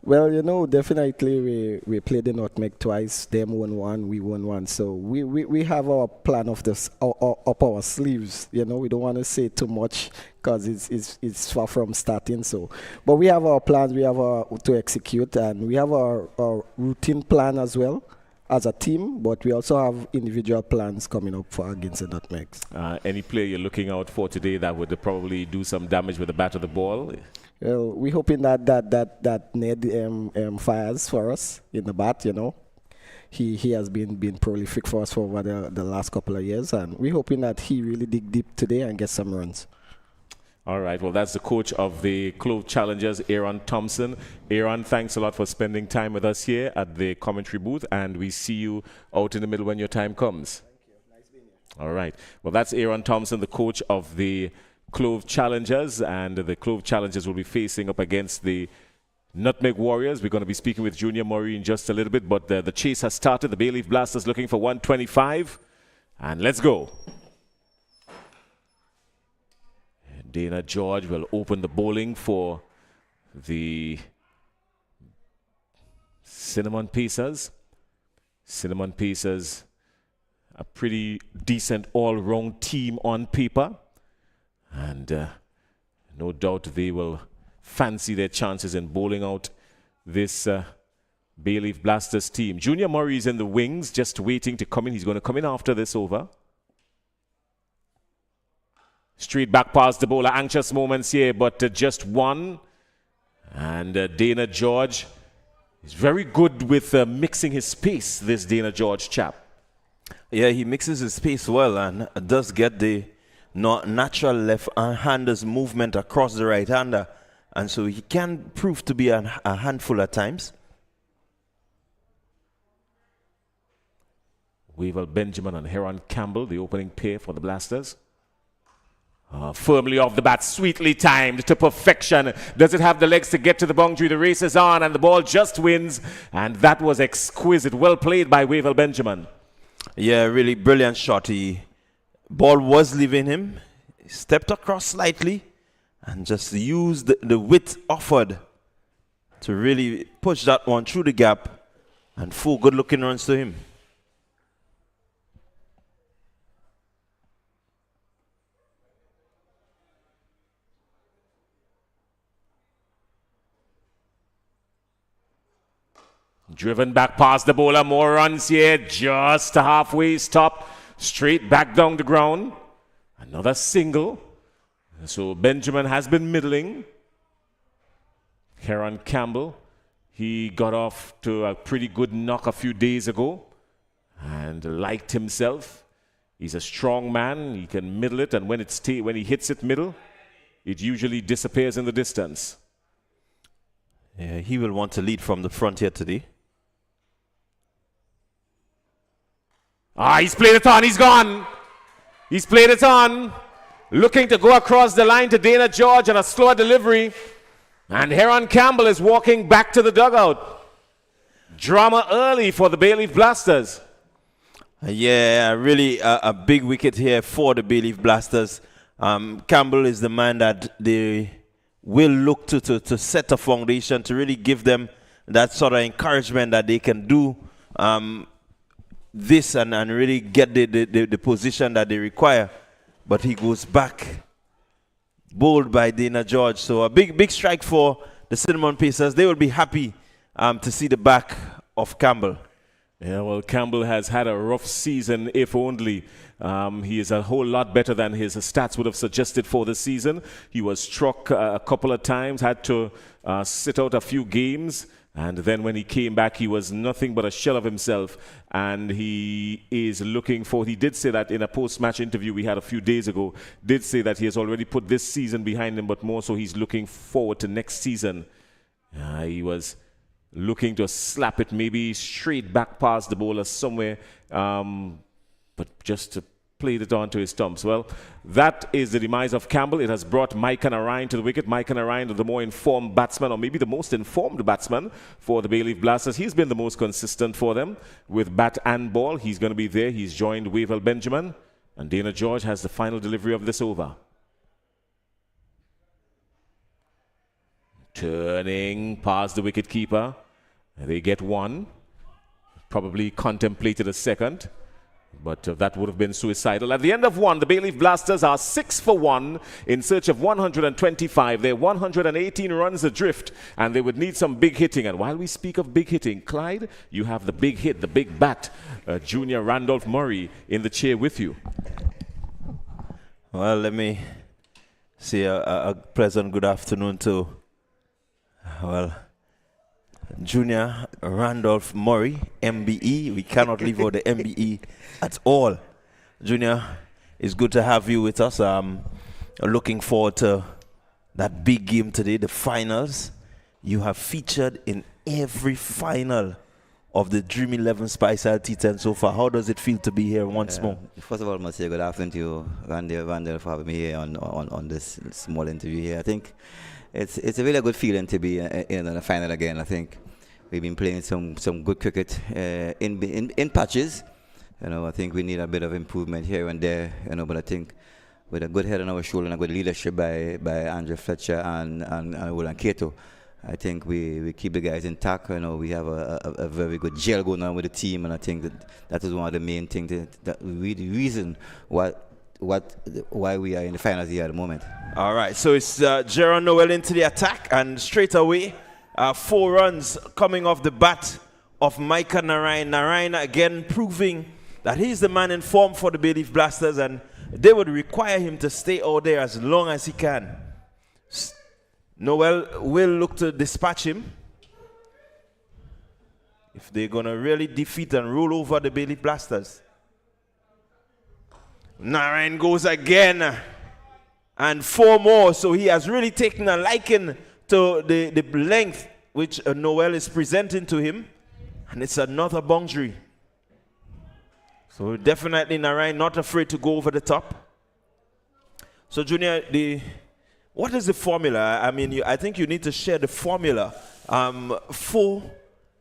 Well, you know, definitely we played the Nutmeg twice. Them won one, we won one. So we have our plan of this up our sleeves. You know, we don't want to say too much because it's far from starting. So, but we have our plans. We have to execute, and we have our routine plan as well as a team. But we also have individual plans coming up for against the Nutmegs. Any player you're looking out for today that would probably do some damage with the bat of the ball? Well, we're hoping that Ned fires for us in the bat, you know. He has been prolific for us for over the last couple of years, and we're hoping that he really dig deep today and get some runs. All right, well, that's the coach of the Clove Challengers, Aaron Thompson. Aaron, thanks a lot for spending time with us here at the commentary booth, and we see you out in the middle when your time comes. Thank you. Nice being here. All right. Well, that's Aaron Thompson, the coach of the Clove Challengers, and the Clove Challengers will be facing up against the Nutmeg Warriors. We're going to be speaking with Junior Murray in just a little bit, but the chase has started. The Bayleaf Blasters looking for 125, and let's go. Dana George will open the bowling for the Cinnamon Pacers. Cinnamon Pacers, a pretty decent all-round team on paper. And no doubt they will fancy their chances in bowling out this Bayleaf Blasters team. Junior Murray is in the wings, just waiting to come in. He's going to come in after this over. Straight back past the bowler. Anxious moments here, but just one. And Dana George is very good with mixing his pace, this Dana George chap. Yeah, he mixes his pace well and does get the natural left-hander's movement across the right-hander. And so he can prove to be a handful at times. Wavell Benjamin and Heron Campbell, the opening pair for the Blasters. Firmly off the bat, sweetly timed to perfection. Does it have the legs to get to the boundary? The race is on and the ball just wins. And that was exquisite. Well played by Wavell Benjamin. Yeah, really brilliant shot. Ball was leaving him. He stepped across slightly and just used the width offered to really push that one through the gap. And 4 good-looking runs to him. Driven back past the bowler, more runs here, just halfway stop, straight back down the ground. Another single. So Benjamin has been middling. Heron Campbell, he got off to a pretty good knock a few days ago and liked himself. He's a strong man, he can middle it, and when he hits it middle, it usually disappears in the distance. Yeah, he will want to lead from the front here today. He's played it on, he's gone. He's played it on. Looking to go across the line to Dana George and a slower delivery. And Heron Campbell is walking back to the dugout. Drama early for the Bayleaf Blasters. Yeah, really a big wicket here for the Bayleaf Blasters. Campbell is the man that they will look to set a foundation, to really give them that sort of encouragement that they can do this and really get the position that they require. But he goes back, bowled by Dana George. So a big strike for the Cinnamon Pacers. They will be happy to see the back of Campbell. Yeah, well, Campbell has had a rough season, if only. He is a whole lot better than his stats would have suggested for the season. He was struck a couple of times, had to sit out a few games. And then when he came back, he was nothing but a shell of himself. And he is looking for, he did say that in a post-match interview we had a few days ago, did say that he has already put this season behind him, but more so he's looking forward to next season. He was looking to slap it maybe straight back past the bowler somewhere, but just to play it onto his stumps. Well, that is the demise of Campbell. It has brought Micah Narayan to the wicket. Micah Narayan, the more informed batsman, or maybe the most informed batsman for the Bayleaf Blasters. He's been the most consistent for them with bat and ball. He's going to be there. He's joined Wavell Benjamin, and Dana George has the final delivery of this over. Turning past the wicketkeeper. They get one. Probably contemplated a second, but that would have been suicidal. At the end of one, the Bayleaf Blasters are 6 for 1 in search of 125. They're 118 runs adrift, and they would need some big hitting. And while we speak of big hitting, Clyde, you have the big hit, the big bat, Junior Randolph Murray in the chair with you. Well, let me say a pleasant good afternoon to, well, Junior Randolph Murray, MBE. We cannot leave out the MBE at all. Junior, it's good to have you with us. Looking forward to that big game today, the finals. You have featured in every final of the Dream 11 Spice T10 so far. How does it feel to be here once more? First of all, I must say good afternoon to you, Randall, for having me here on this small interview here. I think it's a really good feeling to be in the final again. I think we've been playing some good cricket in patches. I think we need a bit of improvement here and there. But I think with a good head on our shoulder and a good leadership by Andrew Fletcher and Roland Cato, I think we keep the guys intact. We have a very good gel going on with the team, and I think that is one of the main things the reason why we are in the finals here at the moment. All right, so it's Jaron Noel into the attack, and straight away, 4 runs coming off the bat of Micah Narayan. Narayan again proving that he's the man in form for the Bayleaf Blasters, and they would require him to stay out there as long as he can. Noel will look to dispatch him. If they're going to really defeat and roll over the Bayleaf Blasters. Narayan goes again. And 4 more. So he has really taken a liking to the length which Noel is presenting to him. And it's another boundary. So definitely Narayan not afraid to go over the top. So Junior, what is the formula? I mean, I think you need to share the formula. 4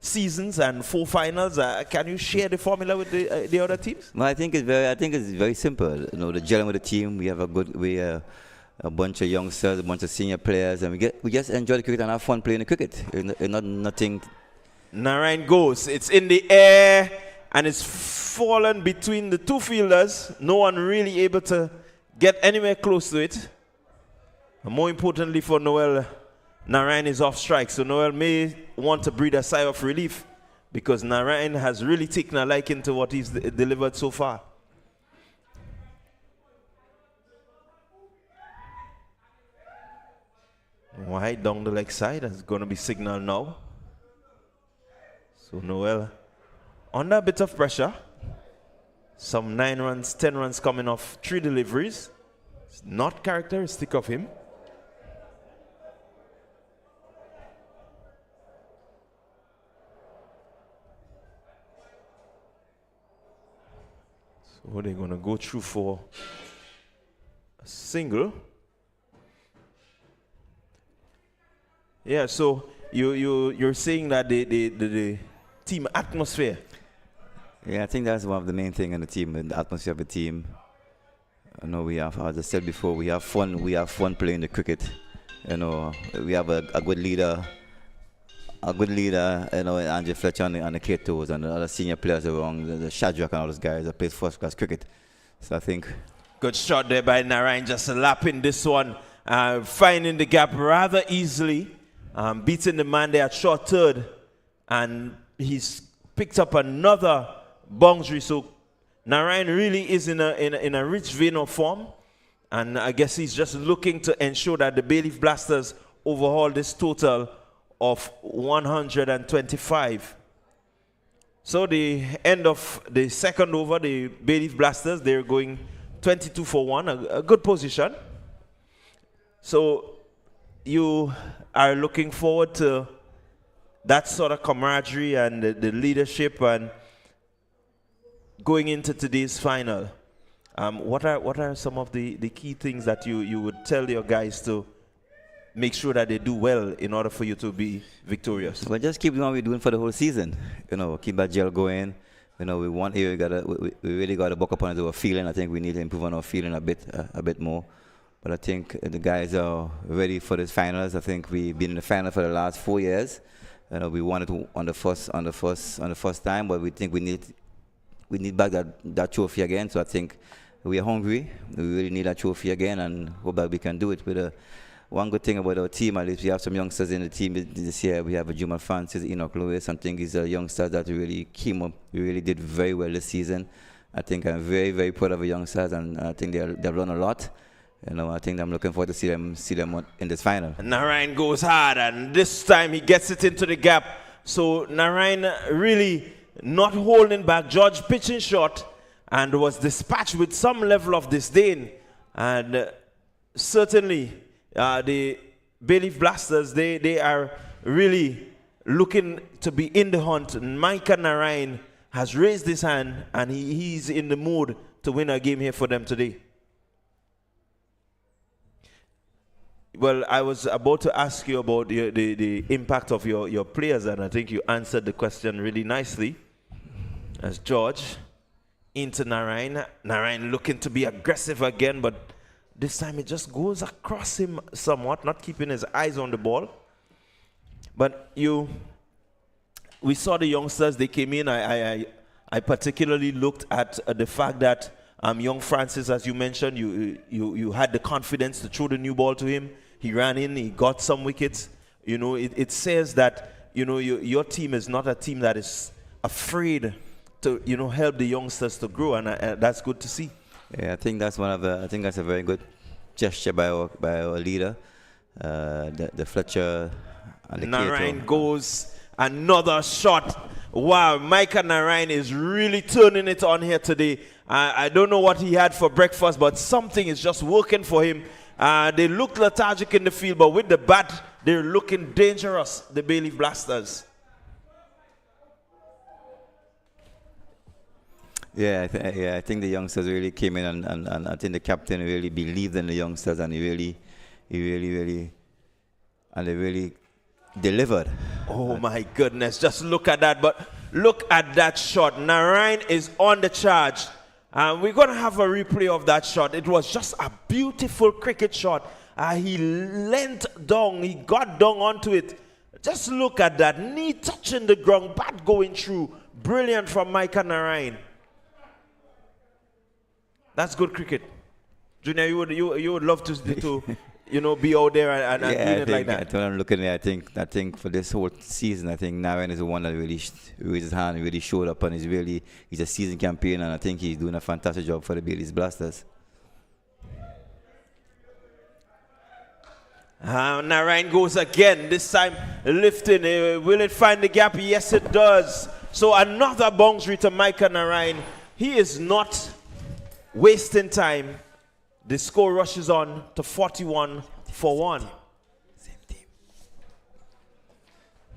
seasons and 4 finals. Can you share the formula with the other teams? Well, I think it's very simple. You know, the gelling with the team. We have a bunch of youngsters, a bunch of senior players, and we just enjoy the cricket and have fun playing the cricket. Nothing. Narayan goes. It's in the air and it's fallen between the 2 fielders. No one really able to get anywhere close to it. And more importantly for Noel, Narayan is off strike. So Noel may want to breathe a sigh of relief because Narayan has really taken a liking to what he's delivered so far. Wide down the leg side. That's going to be signal now. So Noel under a bit of pressure. Some 9 runs, 10 runs coming off 3 deliveries. It's not characteristic of him. So they're going to go through for a single. Yeah, so you're saying that the team atmosphere. Yeah, I think that's one of the main things in the team, the atmosphere of the team. I know we have, as I said before, we have fun. We have fun playing the cricket. You know, we have a good leader. You know, Andrew Fletcher and the K2s and the other senior players around, the Shadrach and all those guys that play first-class cricket. So I think. Good shot there by Narayan, just lapping this one, finding the gap rather easily, beating the man there at short third, and he's picked up another boundary. So Narayan really is in a rich vein of form, and I guess he's just looking to ensure that the Bayleaf Blasters overhaul this total of 125. So the end of the second over, the Bayleaf Blasters, they're going 22 for 1, a good position. So you are looking forward to that sort of camaraderie and the leadership and going into today's final. What are some of the key things that you would tell your guys to make sure that they do well in order for you to be victorious? Well, just keep doing what we're doing for the whole season. You know, keep that gel going. You know, we really got to buck up on our feeling. I think we need to improve on our feeling a bit more. But I think the guys are ready for the finals. I think we've been in the final for the last 4 years. You know, we won it on the first time, but we think we need back that trophy again. So I think we are hungry. We really need that trophy again, and hope that we can do it with one good thing about our team, at least we have some youngsters in the team this year. We have a Jumal Francis, Enoch Lewis. I think these are youngsters that really came up. We really did very well this season. I think I'm very, very proud of the youngsters, and I think they've learned a lot. You know, I think I'm looking forward to see them in this final. Narayan goes hard, and this time he gets it into the gap. So Narayan really not holding back. George pitching short and was dispatched with some level of disdain. And certainly the Bayleaf Blasters, they are really looking to be in the hunt. Micah Narayan has raised his hand, and he's in the mood to win a game here for them today. Well, I was about to ask you about the impact of your players, and I think you answered the question really nicely. As George into Narayan. Narayan looking to be aggressive again, but this time it just goes across him somewhat, not keeping his eyes on the ball. But we saw the youngsters, they came in. I particularly looked at the fact that young Francis, as you mentioned, you had the confidence to throw the new ball to him. He ran in, he got some wickets. You know, it says that, you know, your team is not a team that is afraid to, you know, help the youngsters to grow, and that's good to see. Yeah, I think that's a very good gesture by our leader. the Fletcher and the Narayan Cato. goes another shot. Wow, Micah Narayan is really turning it on here today. I don't know what he had for breakfast, but something is just working for him. They look lethargic in the field, but with the bat, they're looking dangerous, the Bayleaf Blasters. Yeah, I think the youngsters really came in, and I think the captain really believed in the youngsters, and he really delivered. Oh my goodness, just look at that. But look at that shot. Narayan is on the charge. We're going to have a replay of that shot. It was just a beautiful cricket shot. He leant down. He got down onto it. Just look at that. Knee touching the ground, bat going through. Brilliant from Micah Narayan. That's good cricket. Junior, you would love to be out there and doing it like that. When I'm looking at it, I think for this whole season, I think Narayan is the one that really raised his hand, really showed up, and he's a season campaign, and I think he's doing a fantastic job for the Bayleaf Blasters. Narayan goes again, this time lifting. Will it find the gap? Yes, it does. So another boundary to Micah Narayan. He is not wasting time. The score rushes on to 41 for 1. Same team.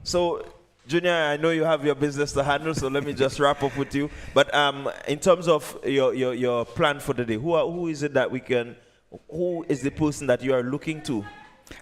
So, Junior, I know you have your business to handle, so let me just wrap up with you. But in terms of your plan for the day, who is it that who is the person that you are looking to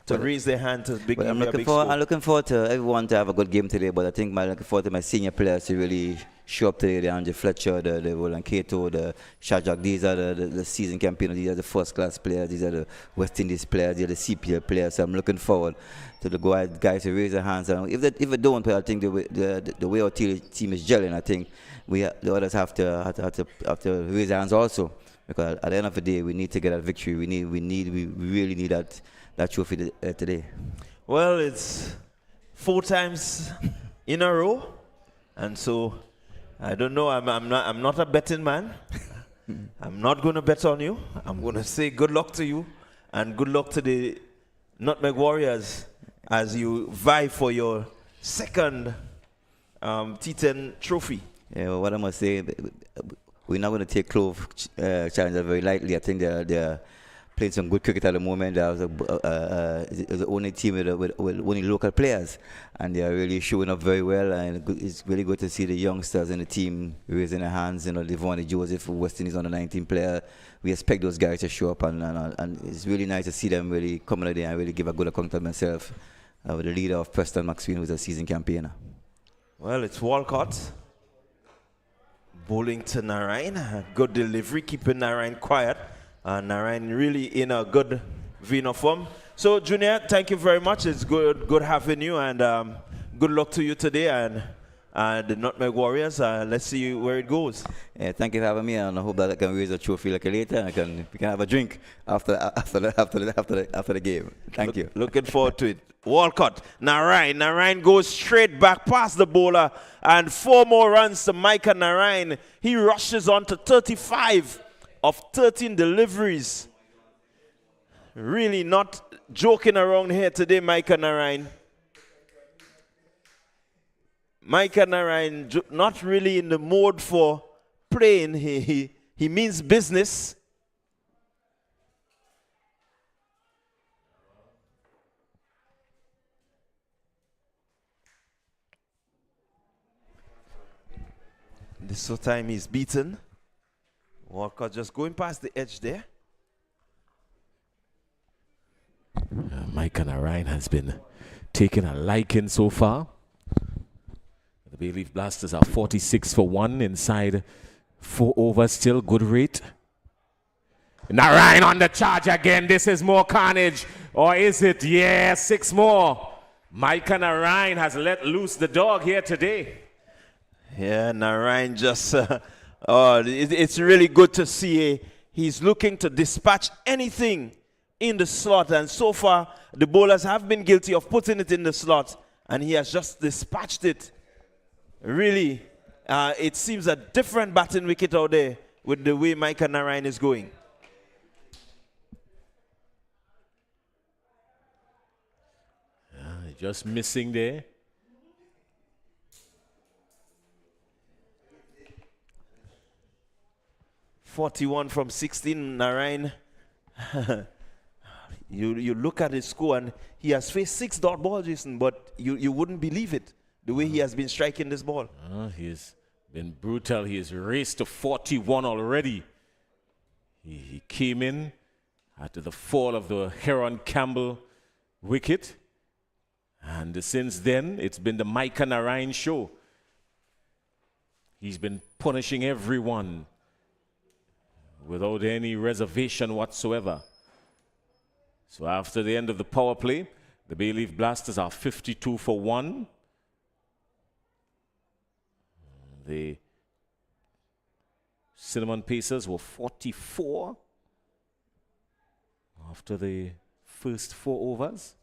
raise their hand to begin I'm a big score? I'm looking forward to everyone to have a good game today, but I think I'm looking forward to my senior players to really show up today. The Andre Fletcher, the Roland Cato, the Shajak. These are the season campaigners. These are the first-class players. These are the West Indies players. These are the CPL players. So I'm looking forward to the guys to raise their hands. And if they don't, I think the way our team is gelling, I think the others have to raise their hands also. Because at the end of the day, we need to get that victory. We really need that trophy today. Well, it's 4 times in a row, and so I don't know. I'm not a betting man. I'm not going to bet on you. I'm going to say good luck to you, and good luck to the Nutmeg Warriors as you vie for your second T10 trophy. Yeah, well, what I must say, we're not going to take Clove Challenger very lightly. I think they're playing some good cricket at the moment. They're the only team with only local players, and they are really showing up very well. And it's really good to see the youngsters in the team raising their hands. Devon Joseph, West Indies under 19 player. We expect those guys to show up, and it's really nice to see them really come in there and really give a good account of themselves with the leader of Preston McSween, who's a season campaigner. Well, it's Walcott bowling to Narayan. Good delivery, keeping Narayan quiet. Narayan really in a good vein of form. So, Junior, thank you very much. It's good having you, and good luck to you today and the Nutmeg Warriors. Let's see where it goes. Yeah, thank you for having me, and I hope that I can raise a trophy like later, and we can have a drink after the game. Thank you. Looking forward to it. Walcott, Narayan goes straight back past the bowler, and 4 more runs to Micah Narayan. He rushes on to 35 of 13 deliveries. Really not joking around here today, Micah Narayan. Micah Narayan not really in the mode for playing. He means business. This time he's beaten. Walcott just going past the edge there. Micah Narayan has been taking a liking so far. The Bayleaf Blasters are 46 for 1 inside 4 overs, still good rate. Narayan on the charge again. This is more carnage. Or is it? Yeah, 6 more. Micah Narayan has let loose the dog here today. Yeah, Narayan just, it's really good to see. He's looking to dispatch anything in the slot. And so far, the bowlers have been guilty of putting it in the slot. And he has just dispatched it. Really, it seems a different batting wicket out there with the way Micah Narayan is going. just missing there. .41 from 16, Narayan. You look at his score and he has faced 6 dot balls, Jason, but you wouldn't believe it, the way he has been striking this ball. He's been brutal. He has raced to 41 already. He came in after the fall of the Heron Campbell wicket. And since then, it's been the Micah Narayan show. He's been punishing everyone without any reservation whatsoever. So after the end of the power play, the Bayleaf Blasters are 52 for 1. The Cinnamon Pacers were 44 after the first 4 overs.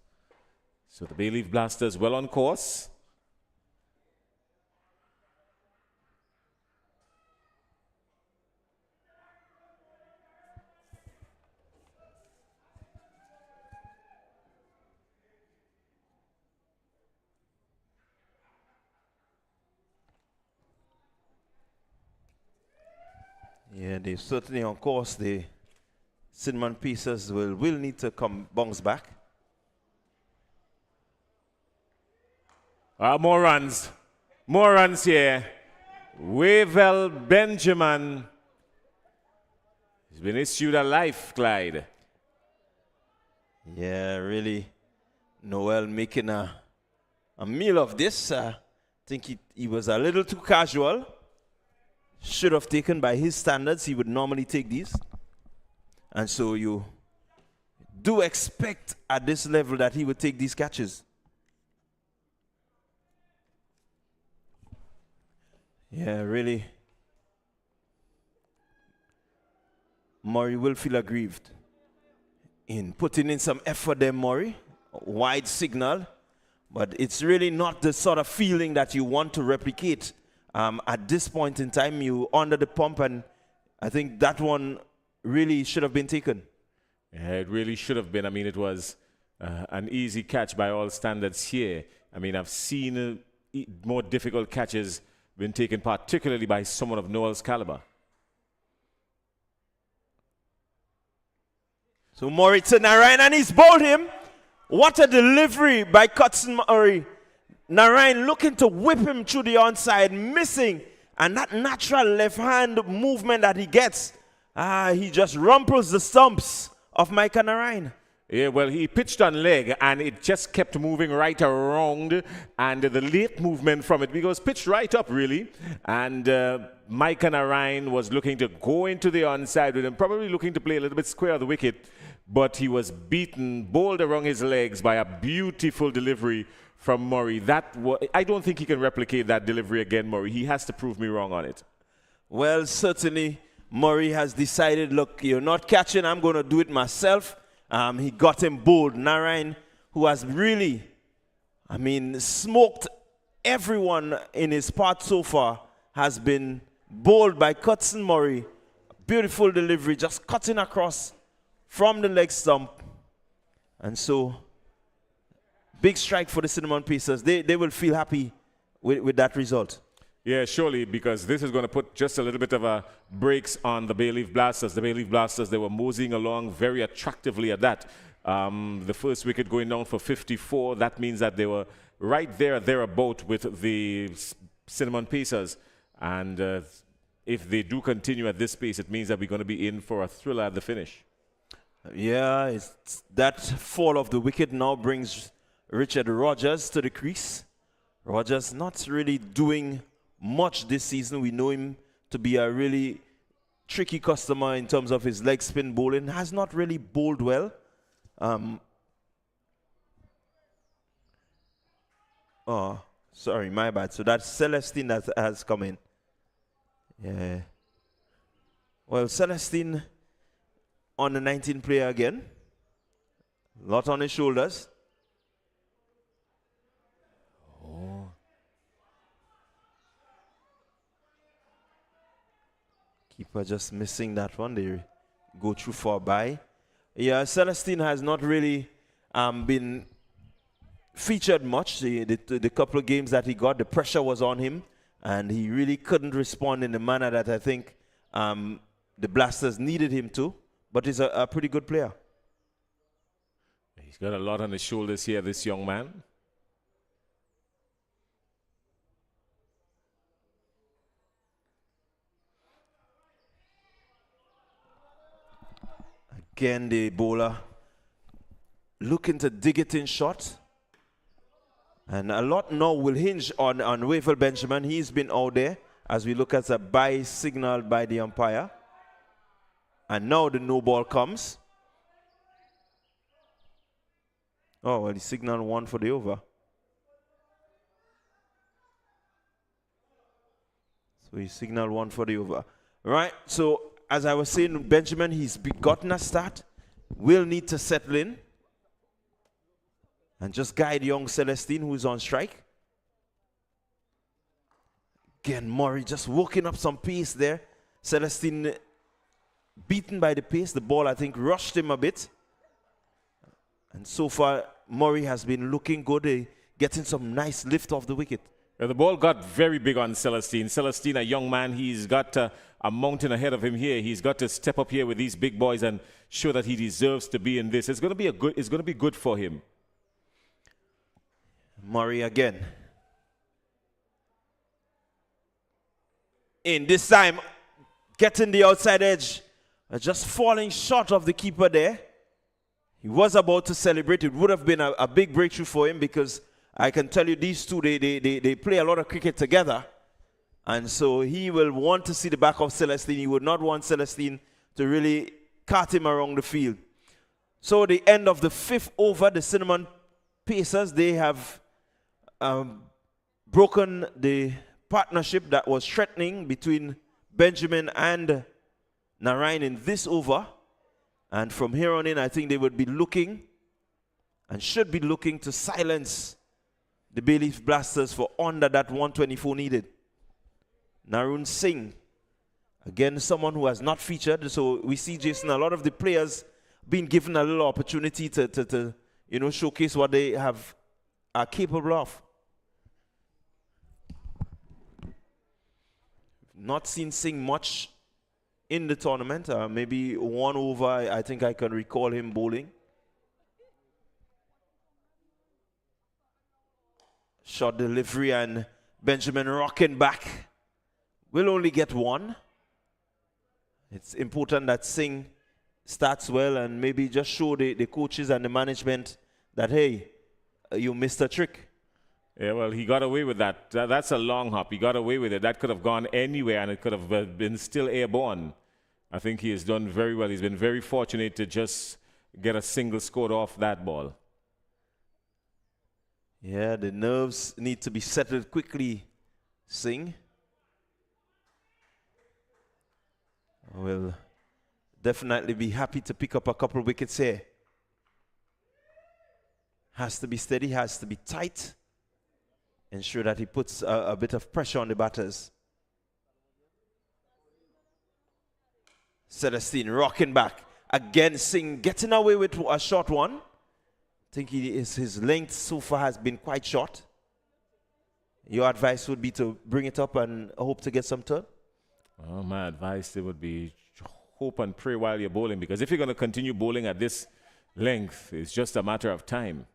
So the Bayleaf Blasters well on course. Yeah, they certainly on course. The Cinnamon Pacers will need to bounce back. More runs. More runs here. Wavell Benjamin has been issued a life, Clyde. Yeah, really. Noel making a meal of this. I think he was a little too casual. Should have taken, by his standards, he would normally take these. And so you do expect at this level that he would take these catches. Yeah, really. Murray will feel aggrieved in putting in some effort there, Murray. Wide signal. But it's really not the sort of feeling that you want to replicate. At this point in time, you under the pump, and I think that one really should have been taken. Yeah, it really should have been. I mean, it was an easy catch by all standards here. I mean, I've seen more difficult catches been taken, particularly by someone of Noel's caliber. So Murray to Narayan, and he's bowled him. What a delivery by Cutson Murray. Narayan looking to whip him through the onside, missing. And that natural left-hand movement that he gets, he just rumples the stumps of Micah Narayan. Yeah, well, he pitched on leg, and it just kept moving right around. And the late movement from it, because pitched right up, really. And Micah Narayan was looking to go into the onside with him, probably looking to play a little bit square of the wicket. But he was beaten, bowled around his legs by a beautiful delivery from Murray. I don't think he can replicate that delivery again, Murray. He has to prove me wrong on it. Well, certainly, Murray has decided, look, you're not catching, I'm going to do it myself. He got him bowled. Narayan, who has really, smoked everyone in his part so far, has been bowled by Cutson Murray. Beautiful delivery, just cutting across from the leg stump. And so, big strike for the Cinnamon Pacers. They will feel happy with that result. Yeah, surely, because this is going to put just a little bit of a brakes on the Bayleaf Blasters. The Bayleaf Blasters, they were moseying along very attractively at that. The first wicket going down for 54. That means that they were right thereabout with the Cinnamon Pacers. And if they do continue at this pace, it means that we're going to be in for a thriller at the finish. Yeah, that fall of the wicket now brings Richard Rogers to the crease. Rogers not really doing much this season. We know him to be a really tricky customer in terms of his leg spin bowling. Has not really bowled well. Oh, sorry, my bad. So that's Celestine that has come in. Yeah. Well, Celestine on the 19 player again. Lot on his shoulders. Oh. Keeper just missing that one. They go through far by. Yeah, Celestine has not really been featured much. The couple of games that he got, the pressure was on him, and he really couldn't respond in the manner that I think the Blasters needed him to. But he's a pretty good player. He's got a lot on his shoulders here, this young man. Again, the bowler looking to dig it in shot. And a lot now will hinge on Wavell Benjamin. He's been out there as we look at a bye signal by the umpire. And now the no ball comes. Oh, well, he signaled one for the over. So he signaled one for the over. Right, so as I was saying, Benjamin, he's gotten a start. Will need to settle in and just guide young Celestine, who's on strike. Again, Murray just working up some pace there. Celestine beaten by the pace. The ball, I think, rushed him a bit. And so far, Murray has been looking good, getting some nice lift off the wicket. The ball got very big on Celestine. Celestine, a young man, he's got a mountain ahead of him here. He's got to step up here with these big boys and show that he deserves to be in this. It's going to be good for him. Murray again. In this time, getting the outside edge, just falling short of the keeper there. He was about to celebrate. It would have been a big breakthrough for him because I can tell you these two, they play a lot of cricket together. And so he will want to see the back of Celestine. He would not want Celestine to really cart him around the field. So the end of the 5th over, the Cinnamon Pacers, they have broken the partnership that was threatening between Benjamin and Narayan in this over. And from here on in, I think they would be looking and should be looking to silence the Bayleaf Blasters for under that 124 needed. Narun Singh, again, someone who has not featured. So we see, Jason, a lot of the players being given a little opportunity to showcase what they are capable of. Not seen Singh much in the tournament. Maybe one over, I think I can recall him bowling. Shot delivery and Benjamin rocking back. Will only get one. It's important that Singh starts well and maybe just show the coaches and the management that, hey, you missed a trick. Yeah, well, he got away with that. That's a long hop. He got away with it. That could have gone anywhere, and it could have been still airborne. I think he has done very well. He's been very fortunate to just get a single scored off that ball. Yeah, the nerves need to be settled quickly, Singh. Will definitely be happy to pick up a couple wickets here. Has to be steady, has to be tight. Ensure that he puts a bit of pressure on the batters. Celestine rocking back. Again, Singh getting away with a short one. I think his length so far has been quite short. Your advice would be to bring it up and hope to get some turn? Well, my advice would be hope and pray while you're bowling, because if you're going to continue bowling at this length, it's just a matter of time.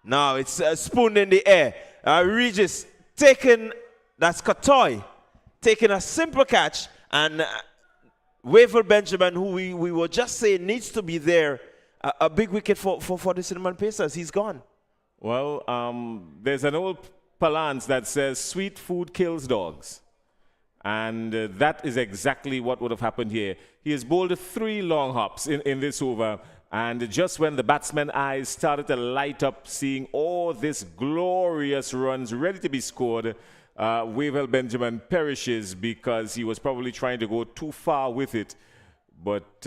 Now it's a spoon in the air. Regis taking, that's Katoy, taking a simple catch, and Wavell Benjamin, who we were just saying needs to be there, a big wicket for the Cinnamon Pacers. He's gone. Well, there's an old parlance that says sweet food kills dogs. And that is exactly what would have happened here. He has bowled 3 long hops in this over. And just when the batsman's eyes started to light up, seeing all this glorious runs ready to be scored, Wavell Benjamin perishes because he was probably trying to go too far with it. But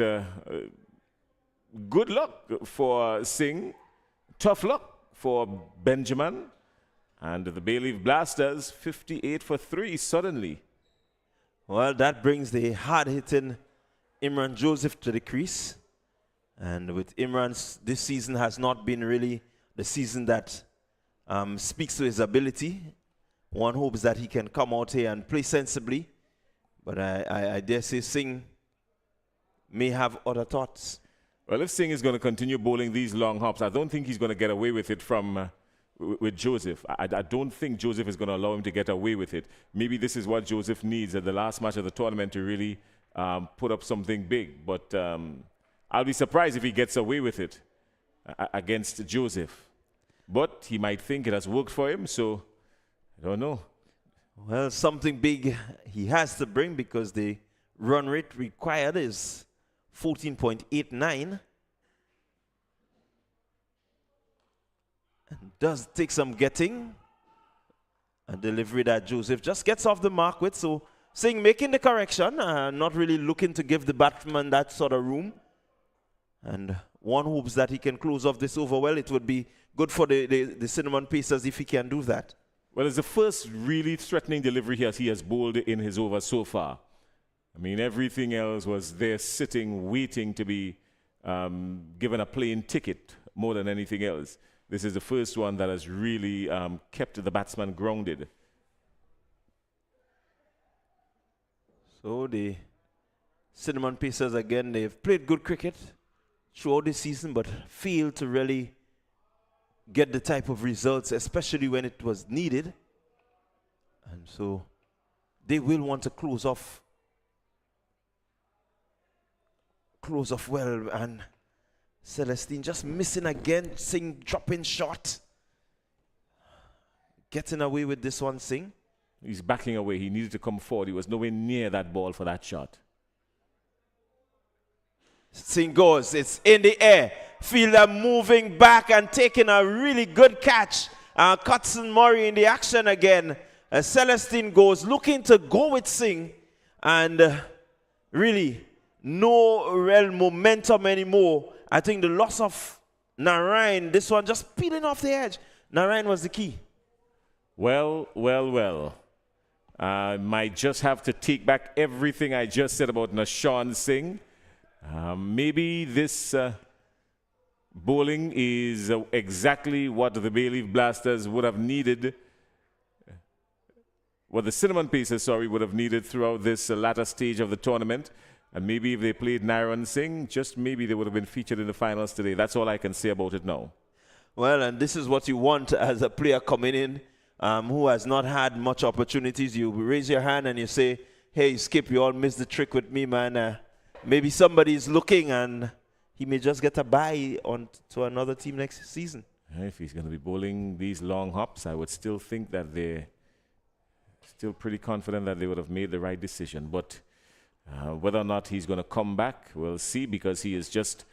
good luck for Singh. Tough luck for Benjamin. And the Bayleaf Blasters, 58 for 3 suddenly. Well, that brings the hard-hitting Imran Joseph to the crease. And with Imran, this season has not been really the season that speaks to his ability. One hopes that he can come out here and play sensibly. But I dare say Singh may have other thoughts. Well, if Singh is going to continue bowling these long hops, I don't think he's going to get away with it from with Joseph. I don't think Joseph is going to allow him to get away with it. Maybe this is what Joseph needs at the last match of the tournament to really put up something big. But I'll be surprised if he gets away with it against Joseph. But he might think it has worked for him, so I don't know. Well, something big he has to bring because the run rate required is 14.89. And does take some getting. A delivery that Joseph just gets off the mark with. So Singh making the correction, not really looking to give the batsman that sort of room. And one hopes that he can close off this over well. It would be good for the Cinnamon Pacers if he can do that. Well, it's the first really threatening delivery he has bowled in his over so far. I mean, everything else was there sitting, waiting to be given a plane ticket more than anything else. This is the first one that has really kept the batsman grounded. So the Cinnamon Pacers, again, they've played good cricket throughout the season, but failed to really get the type of results, especially when it was needed. And so they will want to close off well. And Celestine just missing again. Singh dropping short. Getting away with this one, Singh. He's backing away. He needed to come forward. He was nowhere near that ball for that shot. Singh goes. It's in the air. Fielder moving back and taking a really good catch. Cutson Murray in the action again. Celestine goes looking to go with Singh. And really no real momentum anymore. I think the loss of Narayan, this one just peeling off the edge. Narayan was the key. Well. I might just have to take back everything I just said about Nashawn Singh. Maybe this bowling is exactly what the Bayleaf Blasters would have needed, what the Cinnamon Pacers, would have needed throughout this latter stage of the tournament. And maybe if they played Nairan Singh, just maybe they would have been featured in the finals today. That's all I can say about it now. Well, and this is what you want as a player coming in who has not had much opportunities. You raise your hand and you say, hey, Skip, you all missed the trick with me, man. Maybe somebody's looking and he may just get a bye on to another team next season. If he's going to be bowling these long hops, I would still think that they're still pretty confident that they would have made the right decision. But whether or not he's going to come back, we'll see, because he has just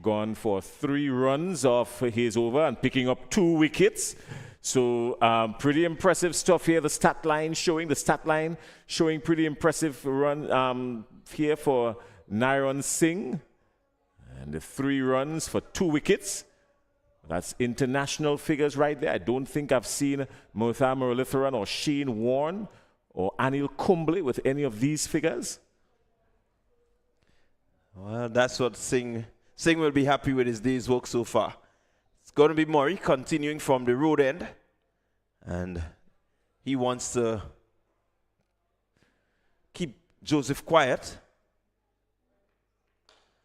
gone for 3 runs off his over and picking up 2 wickets. So pretty impressive stuff here. The stat line showing pretty impressive run here for Nairan Singh. And the 3 runs for 2 wickets. That's international figures right there. I don't think I've seen Murtha Muralitharan or Shane Warne or Anil Kumble with any of these figures. Well, that's what Singh will be happy with his day's work so far. It's going to be Murray continuing from the road end. And he wants to keep Joseph quiet.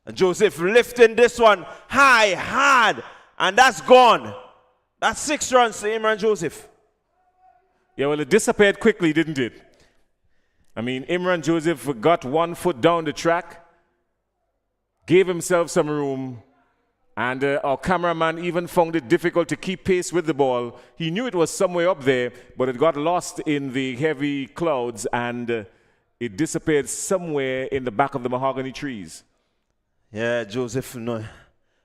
And Joseph lifting this one high, hard. And that's gone. That's 6 runs to Imran Joseph. Yeah, well, it disappeared quickly, didn't it? I mean, Imran Joseph got 1 foot down the track, gave himself some room, and our cameraman even found it difficult to keep pace with the ball. He knew it was somewhere up there, but it got lost in the heavy clouds, and it disappeared somewhere in the back of the mahogany trees. Yeah, Joseph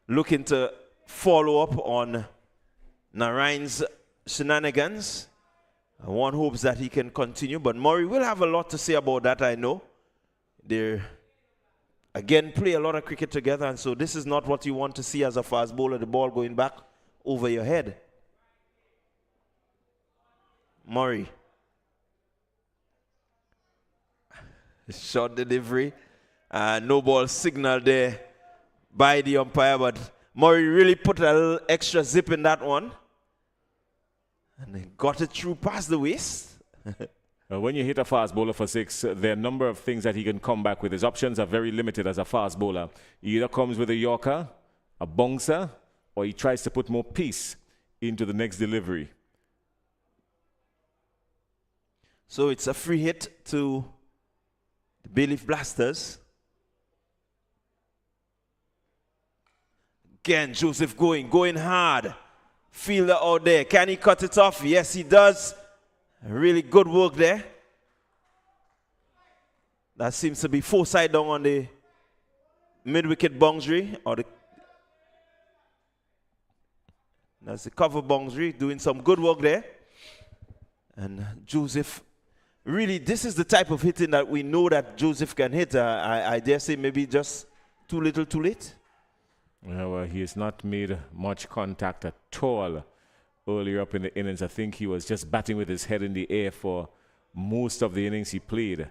looking to follow up on Narayan's shenanigans. One hopes that he can continue, but Murray will have a lot to say about that, I know. They're, again, play a lot of cricket together, and so this is not what you want to see as a fast bowler, the ball going back over your head. Murray. Short delivery. No ball signal there by the umpire, but Murray really put a little extra zip in that one. And he got it through past the waist. When you hit a fast bowler for 6, there are a number of things that he can come back with. His options are very limited as a fast bowler. He either comes with a yorker, a bouncer, or he tries to put more pace into the next delivery. So it's a free hit to the Bayleaf Blasters. Again, Joseph going hard. Fielder out there. Can he cut it off? Yes, he does. Really good work there. That seems to be foresight down on the mid-wicket boundary. That's the cover boundary. Doing some good work there. And Joseph, really, this is the type of hitting that we know that Joseph can hit. I dare say maybe just too little, too late. Yeah, well, he has not made much contact at all earlier up in the innings. I think he was just batting with his head in the air for most of the innings he played.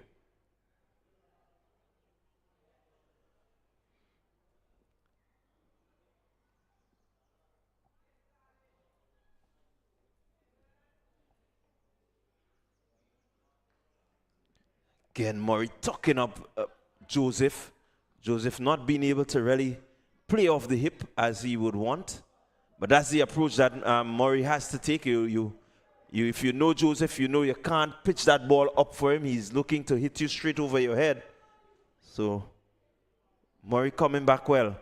Again, Murray tucking up Joseph. Joseph not being able to really play off the hip as he would want. But that's the approach that Murray has to take. If you know Joseph, you know you can't pitch that ball up for him. He's looking to hit you straight over your head. So, Murray coming back well.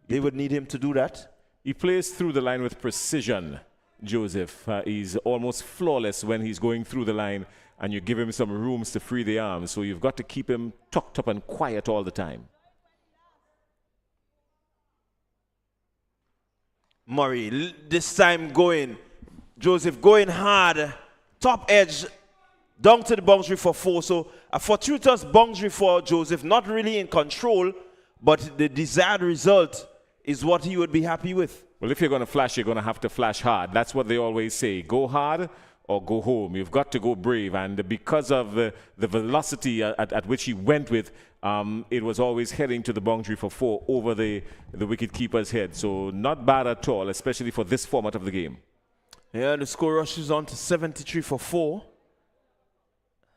They would need him to do that. He plays through the line with precision, Joseph. He's almost flawless when he's going through the line, and you give him some rooms to free the arms. So you've got to keep him tucked up and quiet all the time. Murray, this time Joseph going hard, top edge, down to the boundary for 4. So a fortuitous boundary for Joseph, not really in control, but the desired result is what he would be happy with. Well, if you're going to flash, you're going to have to flash hard. That's what they always say. Go hard or go home. You've got to go brave. And because of the velocity at which he went with, it was always heading to the boundary for 4 over the wicket-keeper's head. So not bad at all, especially for this format of the game. Yeah, the score rushes on to 73 for 4.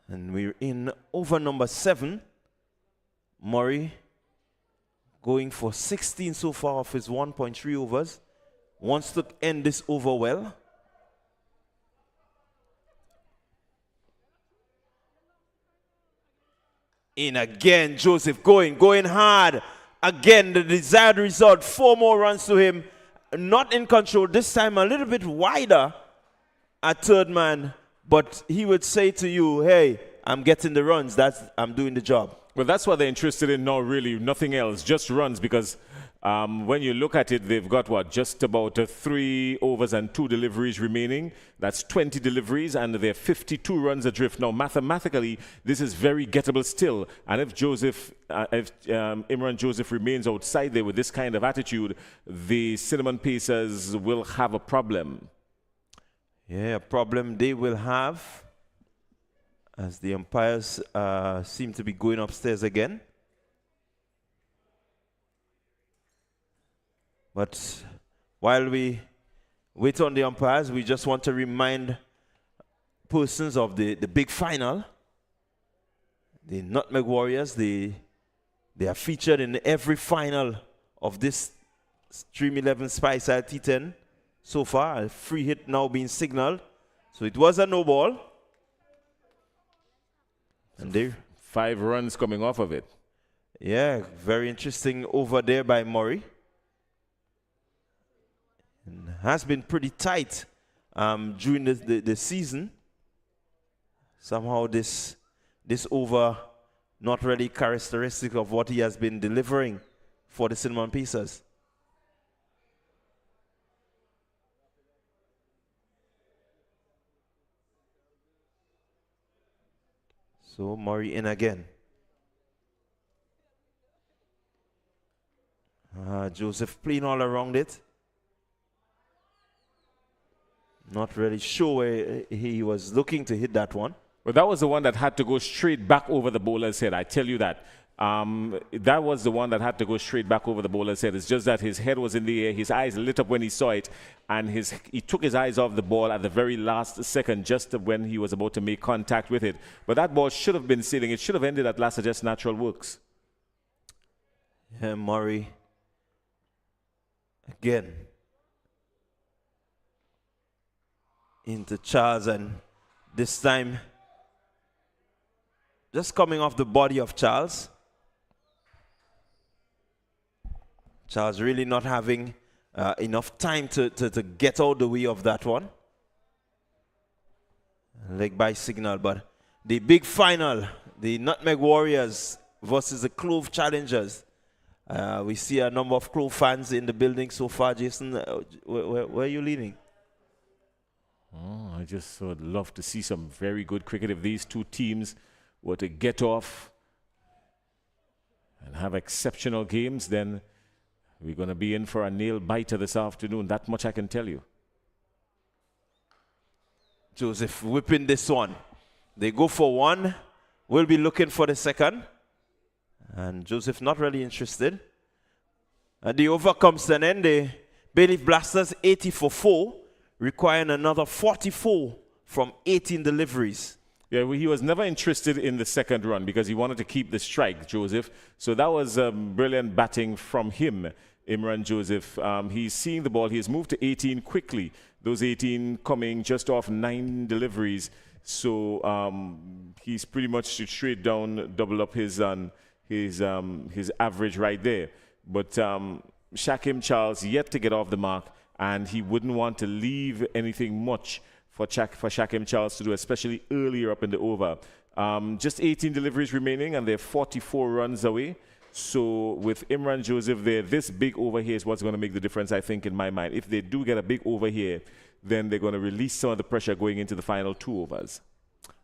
And we're in over number 7. Murray going for 16 so far of his 1.3 overs. Wants to end this over well. In again, Joseph going hard. Again, the desired result. 4 more runs to him. Not in control. This time a little bit wider at third man. But he would say to you, hey, I'm getting the runs. I'm doing the job. Well, that's what they're interested in now, really. Nothing else, just runs, because when you look at it, they've got, just about 3 overs and 2 deliveries remaining. That's 20 deliveries, and they're 52 runs adrift. Now, mathematically, this is very gettable still. And if Imran Joseph remains outside there with this kind of attitude, the Cinnamon Pacers will have a problem. Yeah, a problem they will have, as the umpires seem to be going upstairs again. But while we wait on the umpires, we just want to remind persons of the big final. The Nutmeg Warriors, they are featured in every final of this Stream 11 Speyside T10 so far. A free hit now being signaled. So it was a no ball. And there, 5 runs coming off of it. Yeah, very interesting over there by Murray. And has been pretty tight during the season. Somehow this over not really characteristic of what he has been delivering for the Cinnamon Pacers. So Murray in again. Joseph playing all around it. Not really sure where he was looking to hit that one. Well, that was the one that had to go straight back over the bowler's head. I tell you that. That was the one that had to go straight back over the bowler's head. It's just that his head was in the air, his eyes lit up when he saw it, and he took his eyes off the ball at the very last second, just when he was about to make contact with it. But that ball should have been sailing. It should have ended at last at just natural works. Yeah, Murray. Again. Into Charles, and this time just coming off the body of Charles. Charles really not having enough time to get out the way of that one. Leg by signal, but the big final, the Nutmeg Warriors versus the Clove Challengers. We see a number of Clove fans in the building so far. Jason, where are you leaning? Oh, I just would love to see some very good cricket if these two teams were to get off and have exceptional games. Then we're going to be in for a nail biter this afternoon. That much I can tell you. Joseph whipping this one. They go for one. We'll be looking for the second. And Joseph not really interested. And the over comes to an end. The Bayleaf Blasters 80 for 4, requiring another 44 from 18 deliveries. Yeah, well, he was never interested in the second run because he wanted to keep the strike, Joseph. So that was brilliant batting from him, Imran Joseph. He's seeing the ball. He has moved to 18 quickly. Those 18 coming just off 9 deliveries. So he's pretty much straight down, double up his average right there. But Shakim Charles yet to get off the mark, and he wouldn't want to leave anything much for Shakim Charles to do, especially earlier up in the over. Just 18 deliveries remaining, and they're 44 runs away. So with Imran Joseph there, this big over here is what's going to make the difference, I think, in my mind. If they do get a big over here, then they're going to release some of the pressure going into the final 2 overs.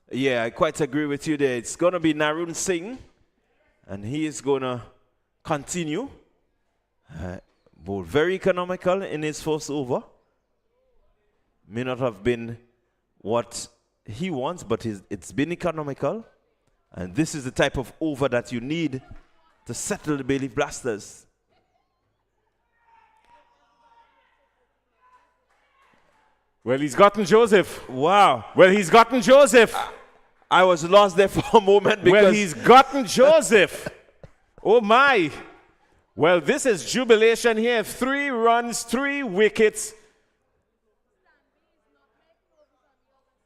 Yeah, I quite agree with you there. It's going to be Narun Singh, and he is going to continue. Both very economical in his first over. May not have been what he wants, but it's been economical. And this is the type of over that you need to settle the Bayleaf Blasters. Well, he's gotten Joseph. Wow. Well, he's gotten Joseph. I was lost there for a moment because... Well, he's gotten Joseph. Oh, my. Well, this is jubilation here. 3 runs, 3 wickets.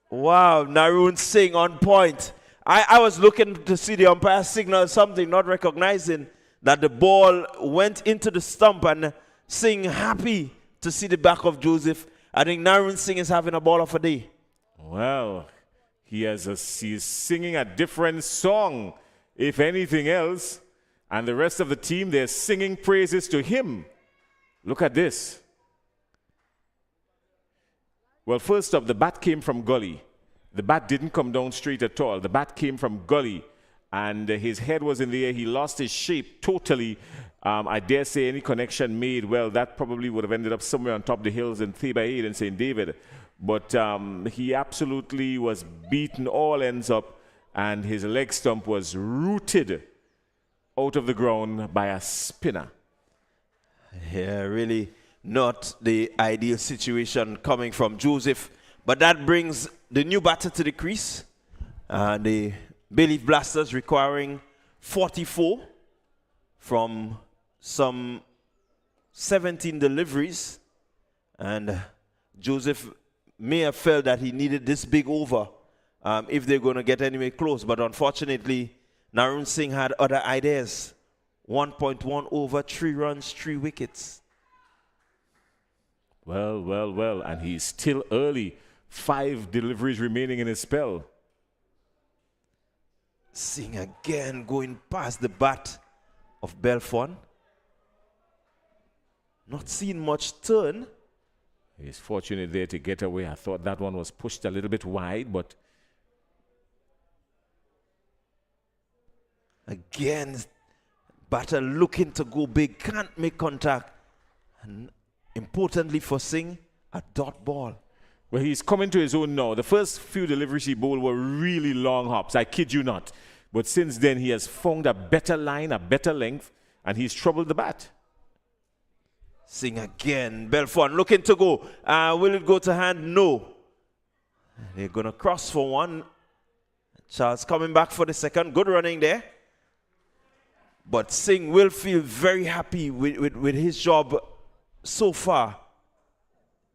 Wow, Narun Singh on point. I was looking to see the umpire signal something, not recognizing that the ball went into the stump, and Singh happy to see the back of Joseph. I think Narun Singh is having a ball of a day. Well, he's singing a different song, if anything else. And the rest of the team, they're singing praises to him. Look at this. Well, first up, the bat came from gully. The bat didn't come down straight at all. The bat came from gully, and his head was in the air. He lost his shape totally. I dare say any connection made, well, that probably would have ended up somewhere on top of the hills in Theba Aid and St. David. But he absolutely was beaten all ends up, and his leg stump was rooted out of the ground by a spinner. Yeah, really not the ideal situation coming from Joseph. But that brings the new batter to the crease. The Bayleaf Blasters requiring 44 from some 17 deliveries. And Joseph may have felt that he needed this big over if they're going to get anywhere close. But unfortunately, Narun Singh had other ideas. 1.1 over, 3 runs, 3 wickets. Well, well, well, and he's still early. 5 deliveries remaining in his spell. Singh again going past the bat of Belfon. Not seeing much turn. He's fortunate there to get away. I thought that one was pushed a little bit wide, but... Again, batter looking to go big, can't make contact. And importantly for Singh, a dot ball. Well, he's coming to his own now. The first few deliveries he bowled were really long hops. I kid you not. But since then, he has found a better line, a better length, and he's troubled the bat. Sing again. Belfort looking to go. Will it go to hand? No. They're going to cross for one. Charles coming back for the second. Good running there. But Singh will feel very happy with his job so far.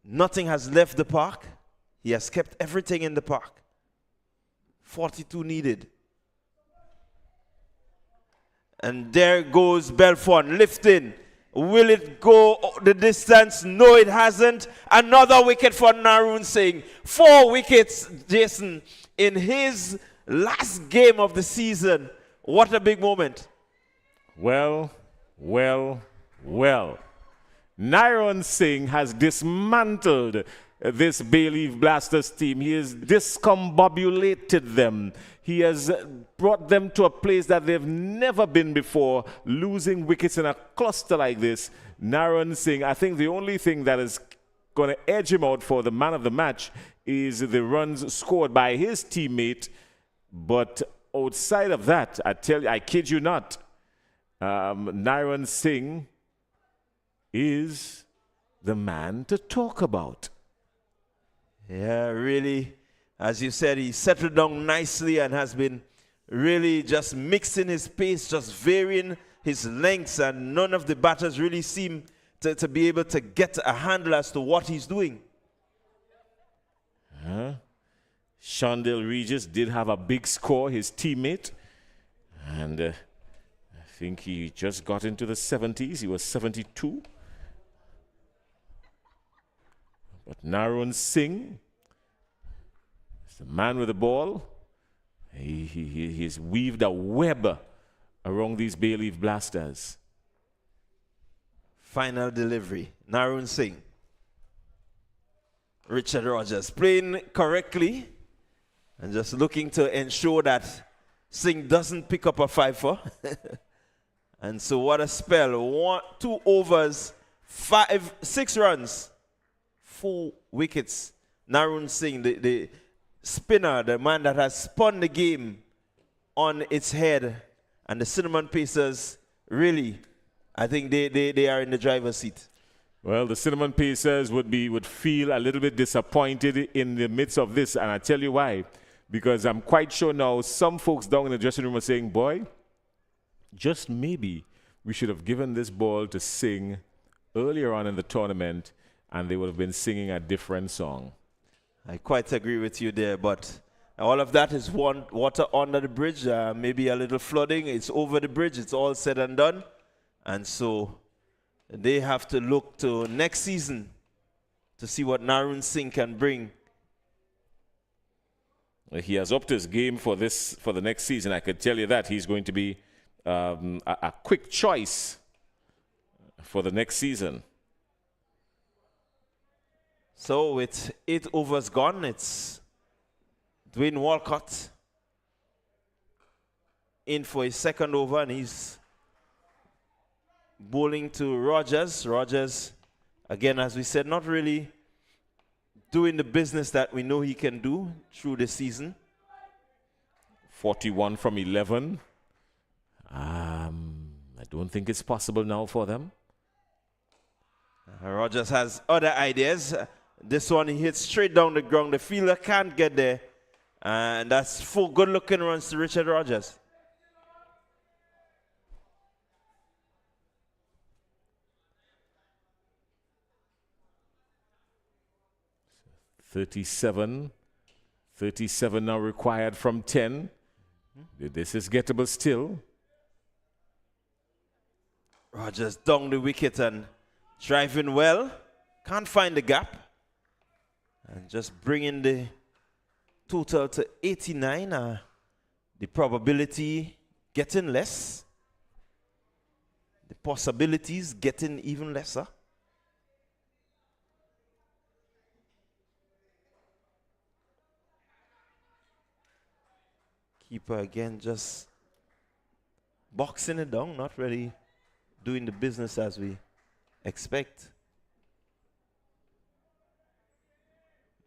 Nothing has left the park. He has kept everything in the park. 42 needed. And there goes Belfort lifting. Will it go the distance? No, it hasn't. Another wicket for Narun Singh. 4 wickets, Jason, in his last game of the season. What a big moment. Well. Narun Singh has dismantled this Bayleaf Blasters team. He has discombobulated them. He has brought them to a place that they've never been before, losing wickets in a cluster like this. Narun Singh, I think the only thing that is going to edge him out for the man of the match is the runs scored by his teammate. But outside of that, I kid you not, Narun Singh is the man to talk about. Yeah, really, as you said, he settled down nicely and has been really just mixing his pace, just varying his lengths, and none of the batters really seem to be able to get a handle as to what he's doing. Shondell Regis did have a big score, his teammate, and I think he just got into the 70s. He was 72. But Narun Singh is the man with the ball. He's weaved a web around these Bayleaf Blasters. Final delivery, Narun Singh. Richard Rogers playing correctly and just looking to ensure that Singh doesn't pick up a 5-4. And so what a spell. 2 overs, 6 runs. 4 wickets. Narun Singh, the spinner, the man that has spun the game on its head, and the Cinnamon Pacers, really, I think they are in the driver's seat. Well, the Cinnamon Pacers would feel a little bit disappointed in the midst of this, and I tell you why. Because I'm quite sure now some folks down in the dressing room are saying, boy, just maybe we should have given this ball to Singh earlier on in the tournament, and they would have been singing a different song. I quite agree with you there, but all of that is water under the bridge, maybe a little flooding. It's over the bridge. It's all said and done. And so they have to look to next season to see what Narun Singh can bring. He has upped his game for the next season. I could tell you that. He's going to be a quick choice for the next season. So with 8 overs gone, it's Dwayne Walcott in for his second over, and he's bowling to Rogers. Rogers, again, as we said, not really doing the business that we know he can do through the season. 41 from 11. I don't think it's possible now for them. Rogers has other ideas. This one he hits straight down the ground. The fielder can't get there. And that's 4 good-looking runs to Richard Rogers. .37 now required from 10. This is gettable still. Rogers down the wicket and driving well. Can't find the gap. And just bringing the total to 89. The probability getting less. The possibilities getting even lesser. Keeper again just boxing it down, not really doing the business as we expect.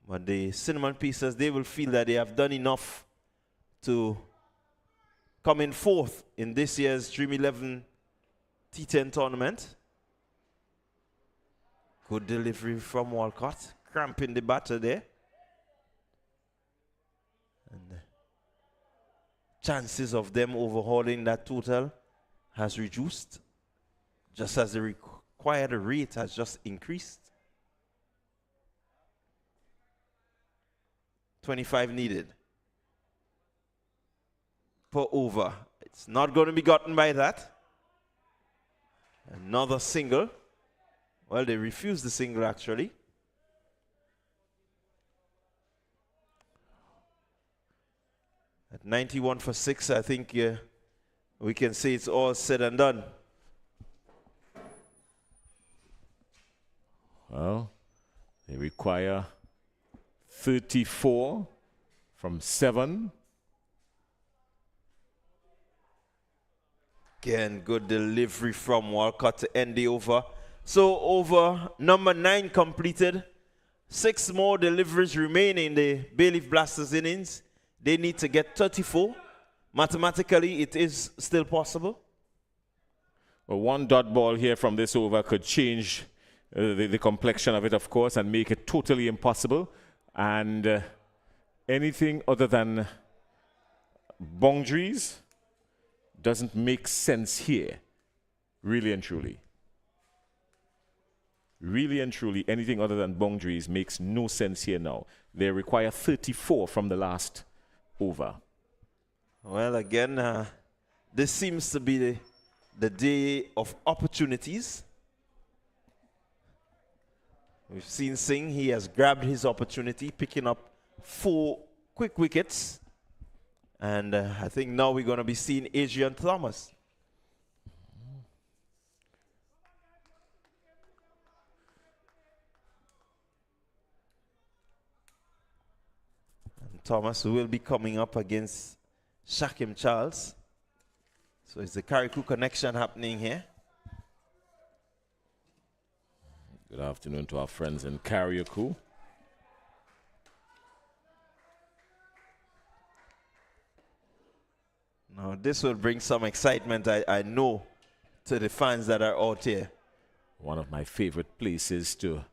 But the Cinnamon Pacers, they will feel that they have done enough to coming fourth in this year's Dream 11 T10 tournament. Good delivery from Walcott, cramping the batter there. And chances of them overhauling that total has reduced, just as the required rate has just increased. 25 needed per over. It's not going to be gotten by that. Another single. Well, they refused the single actually. At 91 for 6, I think we can say it's all said and done. Well, they require 34 from 7. Again, good delivery from Walcott to end the over. So over number 9 completed. 6 more deliveries remain in the Bayleaf Blasters innings. They need to get 34. Mathematically, it is still possible. Well, one dot ball here from this over could change the complexion of it, of course, and make it totally impossible. And anything other than boundaries doesn't make sense here, really and truly. Really and truly, anything other than boundaries makes no sense here now. They require 34 from the last over. Well, again, this seems to be the day of opportunities. We've seen Singh, he has grabbed his opportunity, picking up 4 quick wickets. And I think now we're going to be seeing Adrian Thomas. And Thomas will be coming up against Shakim Charles. So it's the Carriacou connection happening here. Good afternoon to our friends in Carriacou. Now this will bring some excitement, I know, to the fans that are out here. One of my favorite places to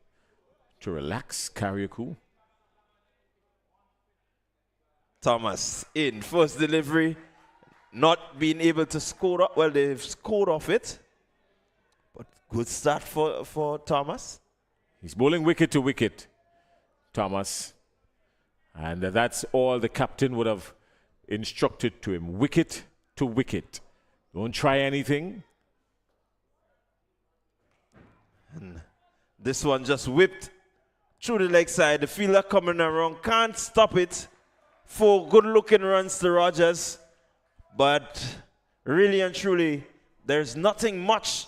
relax, Carriacou. Thomas in first delivery, not being able to score up. Well, they've scored off it, but good start for Thomas. He's bowling wicket to wicket, Thomas. And that's all the captain would have instructed to him. Wicket to wicket. Don't try anything. And this one just whipped through the leg side. The fielder coming around, can't stop it. 4 good-looking runs to Rogers. But really and truly, there's nothing much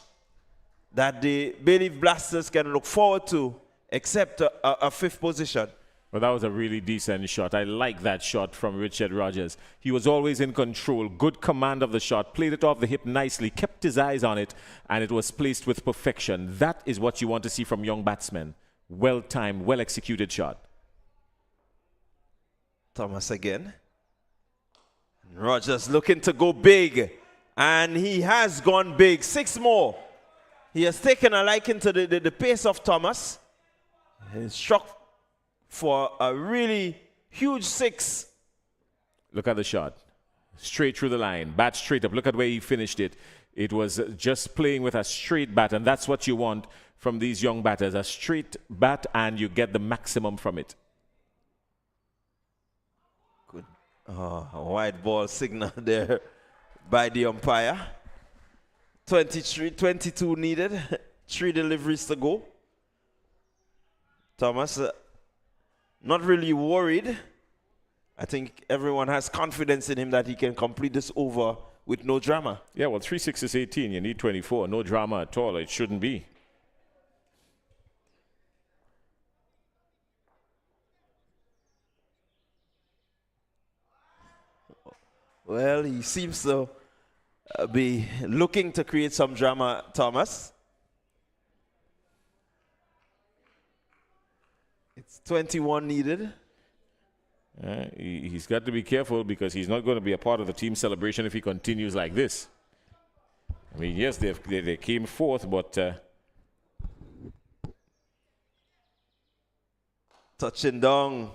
that the Bayleaf Blasters can look forward to except a 5th position. Well, that was a really decent shot. I like that shot from Richard Rogers. He was always in control. Good command of the shot. Played it off the hip nicely. Kept his eyes on it. And it was placed with perfection. That is what you want to see from young batsmen. Well-timed, well-executed shot. Thomas again. Rogers looking to go big. And he has gone big. 6 more. He has taken a liking to the pace of Thomas. He struck for a really huge 6. Look at the shot. Straight through the line. Bat straight up. Look at where he finished it. It was just playing with a straight bat, and that's what you want from these young batters. A straight bat, and you get the maximum from it. Good. A wide ball signal there by the umpire. 22 needed. 3 deliveries to go. Thomas not really worried. I think everyone has confidence in him that he can complete this over with no drama. Yeah, well, 3 6 is 18. You need 24. No drama at all. It shouldn't be. Well, he seems to be looking to create some drama, Thomas. It's 21 needed. He's got to be careful because he's not going to be a part of the team celebration if he continues like this. I mean, yes, they came fourth, but touching down.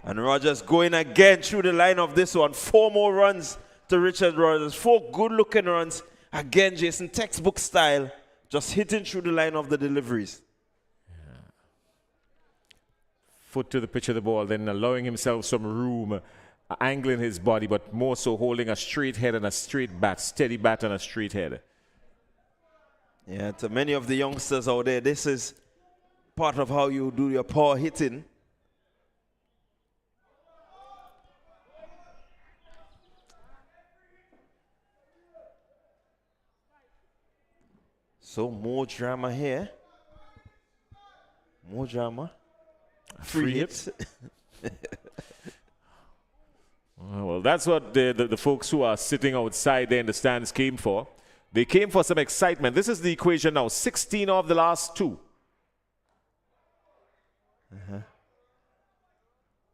And Rogers going again through the line of this one. 4 more runs to Richard Rogers. 4 good-looking runs. Again, Jason, textbook style, just hitting through the line of the deliveries. Foot to the pitch of the ball, then allowing himself some room, angling his body, but more so holding a straight head and a straight bat, steady bat and a straight head. Yeah, to many of the youngsters out there, this is part of how you do your power hitting. So more drama here. More drama. Free hit. Well, that's what the folks who are sitting outside there in the stands came for. They came for some excitement. This is the equation now. 16 of the last 2.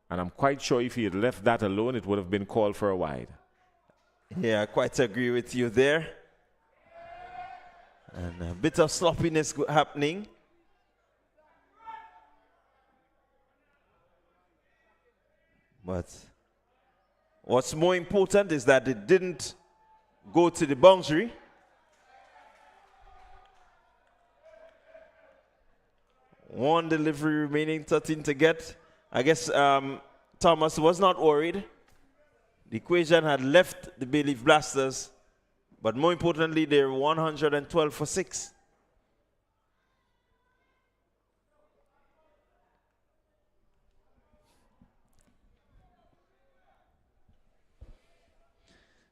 And I'm quite sure if he had left that alone, it would have been called for a wide. Yeah, I quite agree with you there. And a bit of sloppiness happening. But what's more important is that it didn't go to the boundary. One delivery remaining, 13 to get. I guess Thomas was not worried. The equation had left the Bayleaf Blasters, but more importantly, they're 112 for 6.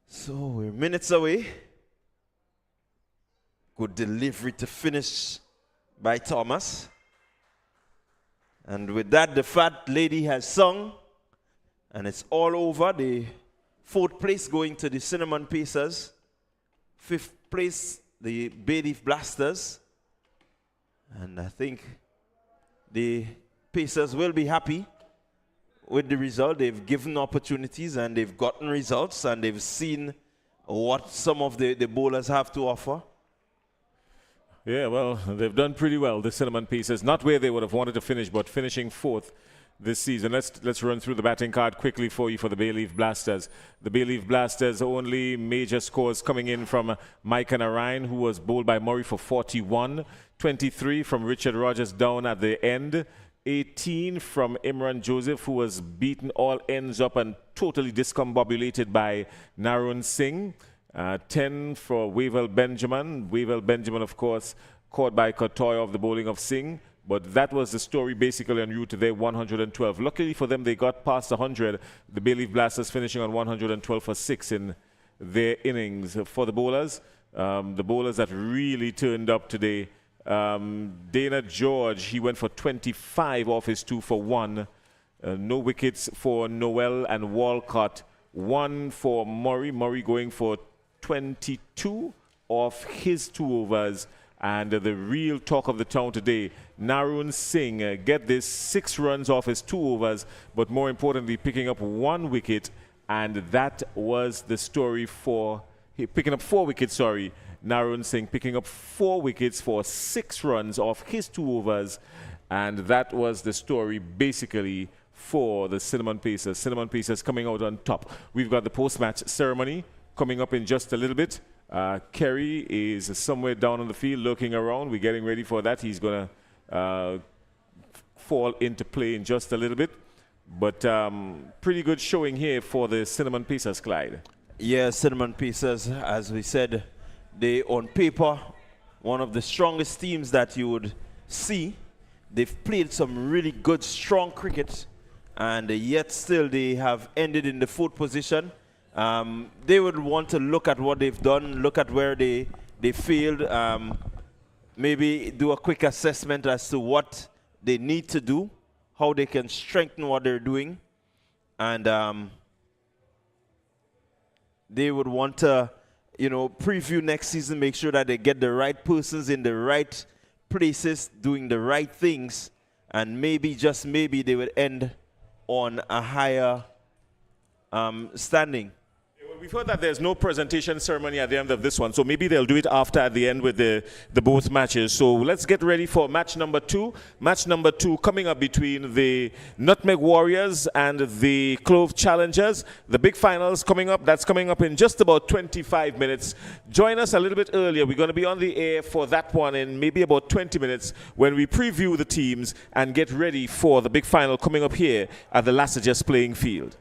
So we're minutes away. Good delivery to finish by Thomas. And with that, the fat lady has sung. And it's all over. The 4th place going to the Cinnamon Pacers. 5th place, the Bayleaf Blasters. And I think the Pacers will be happy with the result. They've given opportunities and they've gotten results and they've seen what some of the bowlers have to offer. Yeah, well, they've done pretty well, the Cinnamon Pacers. Not where they would have wanted to finish, but finishing 4th this season. Let's run through the batting card quickly for you for the Bayleaf Blasters. The Bayleaf Blasters, only major scores coming in from Mike and Orion, who was bowled by Murray for 41. 23 from Richard Rogers down at the end. 18 from Imran Joseph, who was beaten all ends up and totally discombobulated by Narun Singh. 10 for Wavell Benjamin. Wavell Benjamin, of course, caught by Kotoy of the bowling of Singh. But that was the story basically en route to their 112. Luckily for them, they got past 100. The Bayleaf Blasters finishing on 112 for 6 in their innings. For the bowlers that really turned up today, Dana George, he went for 25 off his 2 for 1. No wickets for Noel and Walcott. 1 for Murray. Murray going for 22 off his 2 overs. And the real talk of the town today, Narun Singh, get this, 6 runs off his 2 overs, but more importantly, picking up 1 wicket. And that was the story for, picking up 4 wickets, sorry. Narun Singh picking up 4 wickets for 6 runs off his 2 overs. And that was the story basically for the Cinnamon Pacers. Cinnamon Pacers coming out on top. We've got the post-match ceremony coming up in just a little bit. Kerry is somewhere down on the field looking around. We're getting ready for that. He's going to fall into play in just a little bit. But pretty good showing here for the Cinnamon Pacers, Clyde. Yeah, Cinnamon Pacers, as we said, they on paper, one of the strongest teams that you would see. They've played some really good, strong cricket, and yet still they have ended in the 4th position. They would want to look at what they've done, look at where they failed, maybe do a quick assessment as to what they need to do, how they can strengthen what they're doing, and they would want to, preview next season, make sure that they get the right persons in the right places, doing the right things, and maybe, just maybe, they would end on a higher standing. Well, we've heard that there's no presentation ceremony at the end of this one, so maybe they'll do it after at the end with the both matches. So let's get ready for match number 2. Match number 2 coming up between the Nutmeg Warriors and the Clove Challengers. The big finals coming up. That's coming up in just about 25 minutes. Join us a little bit earlier. We're going to be on the air for that one in maybe about 20 minutes when we preview the teams and get ready for the big final coming up here at the Lasages playing field.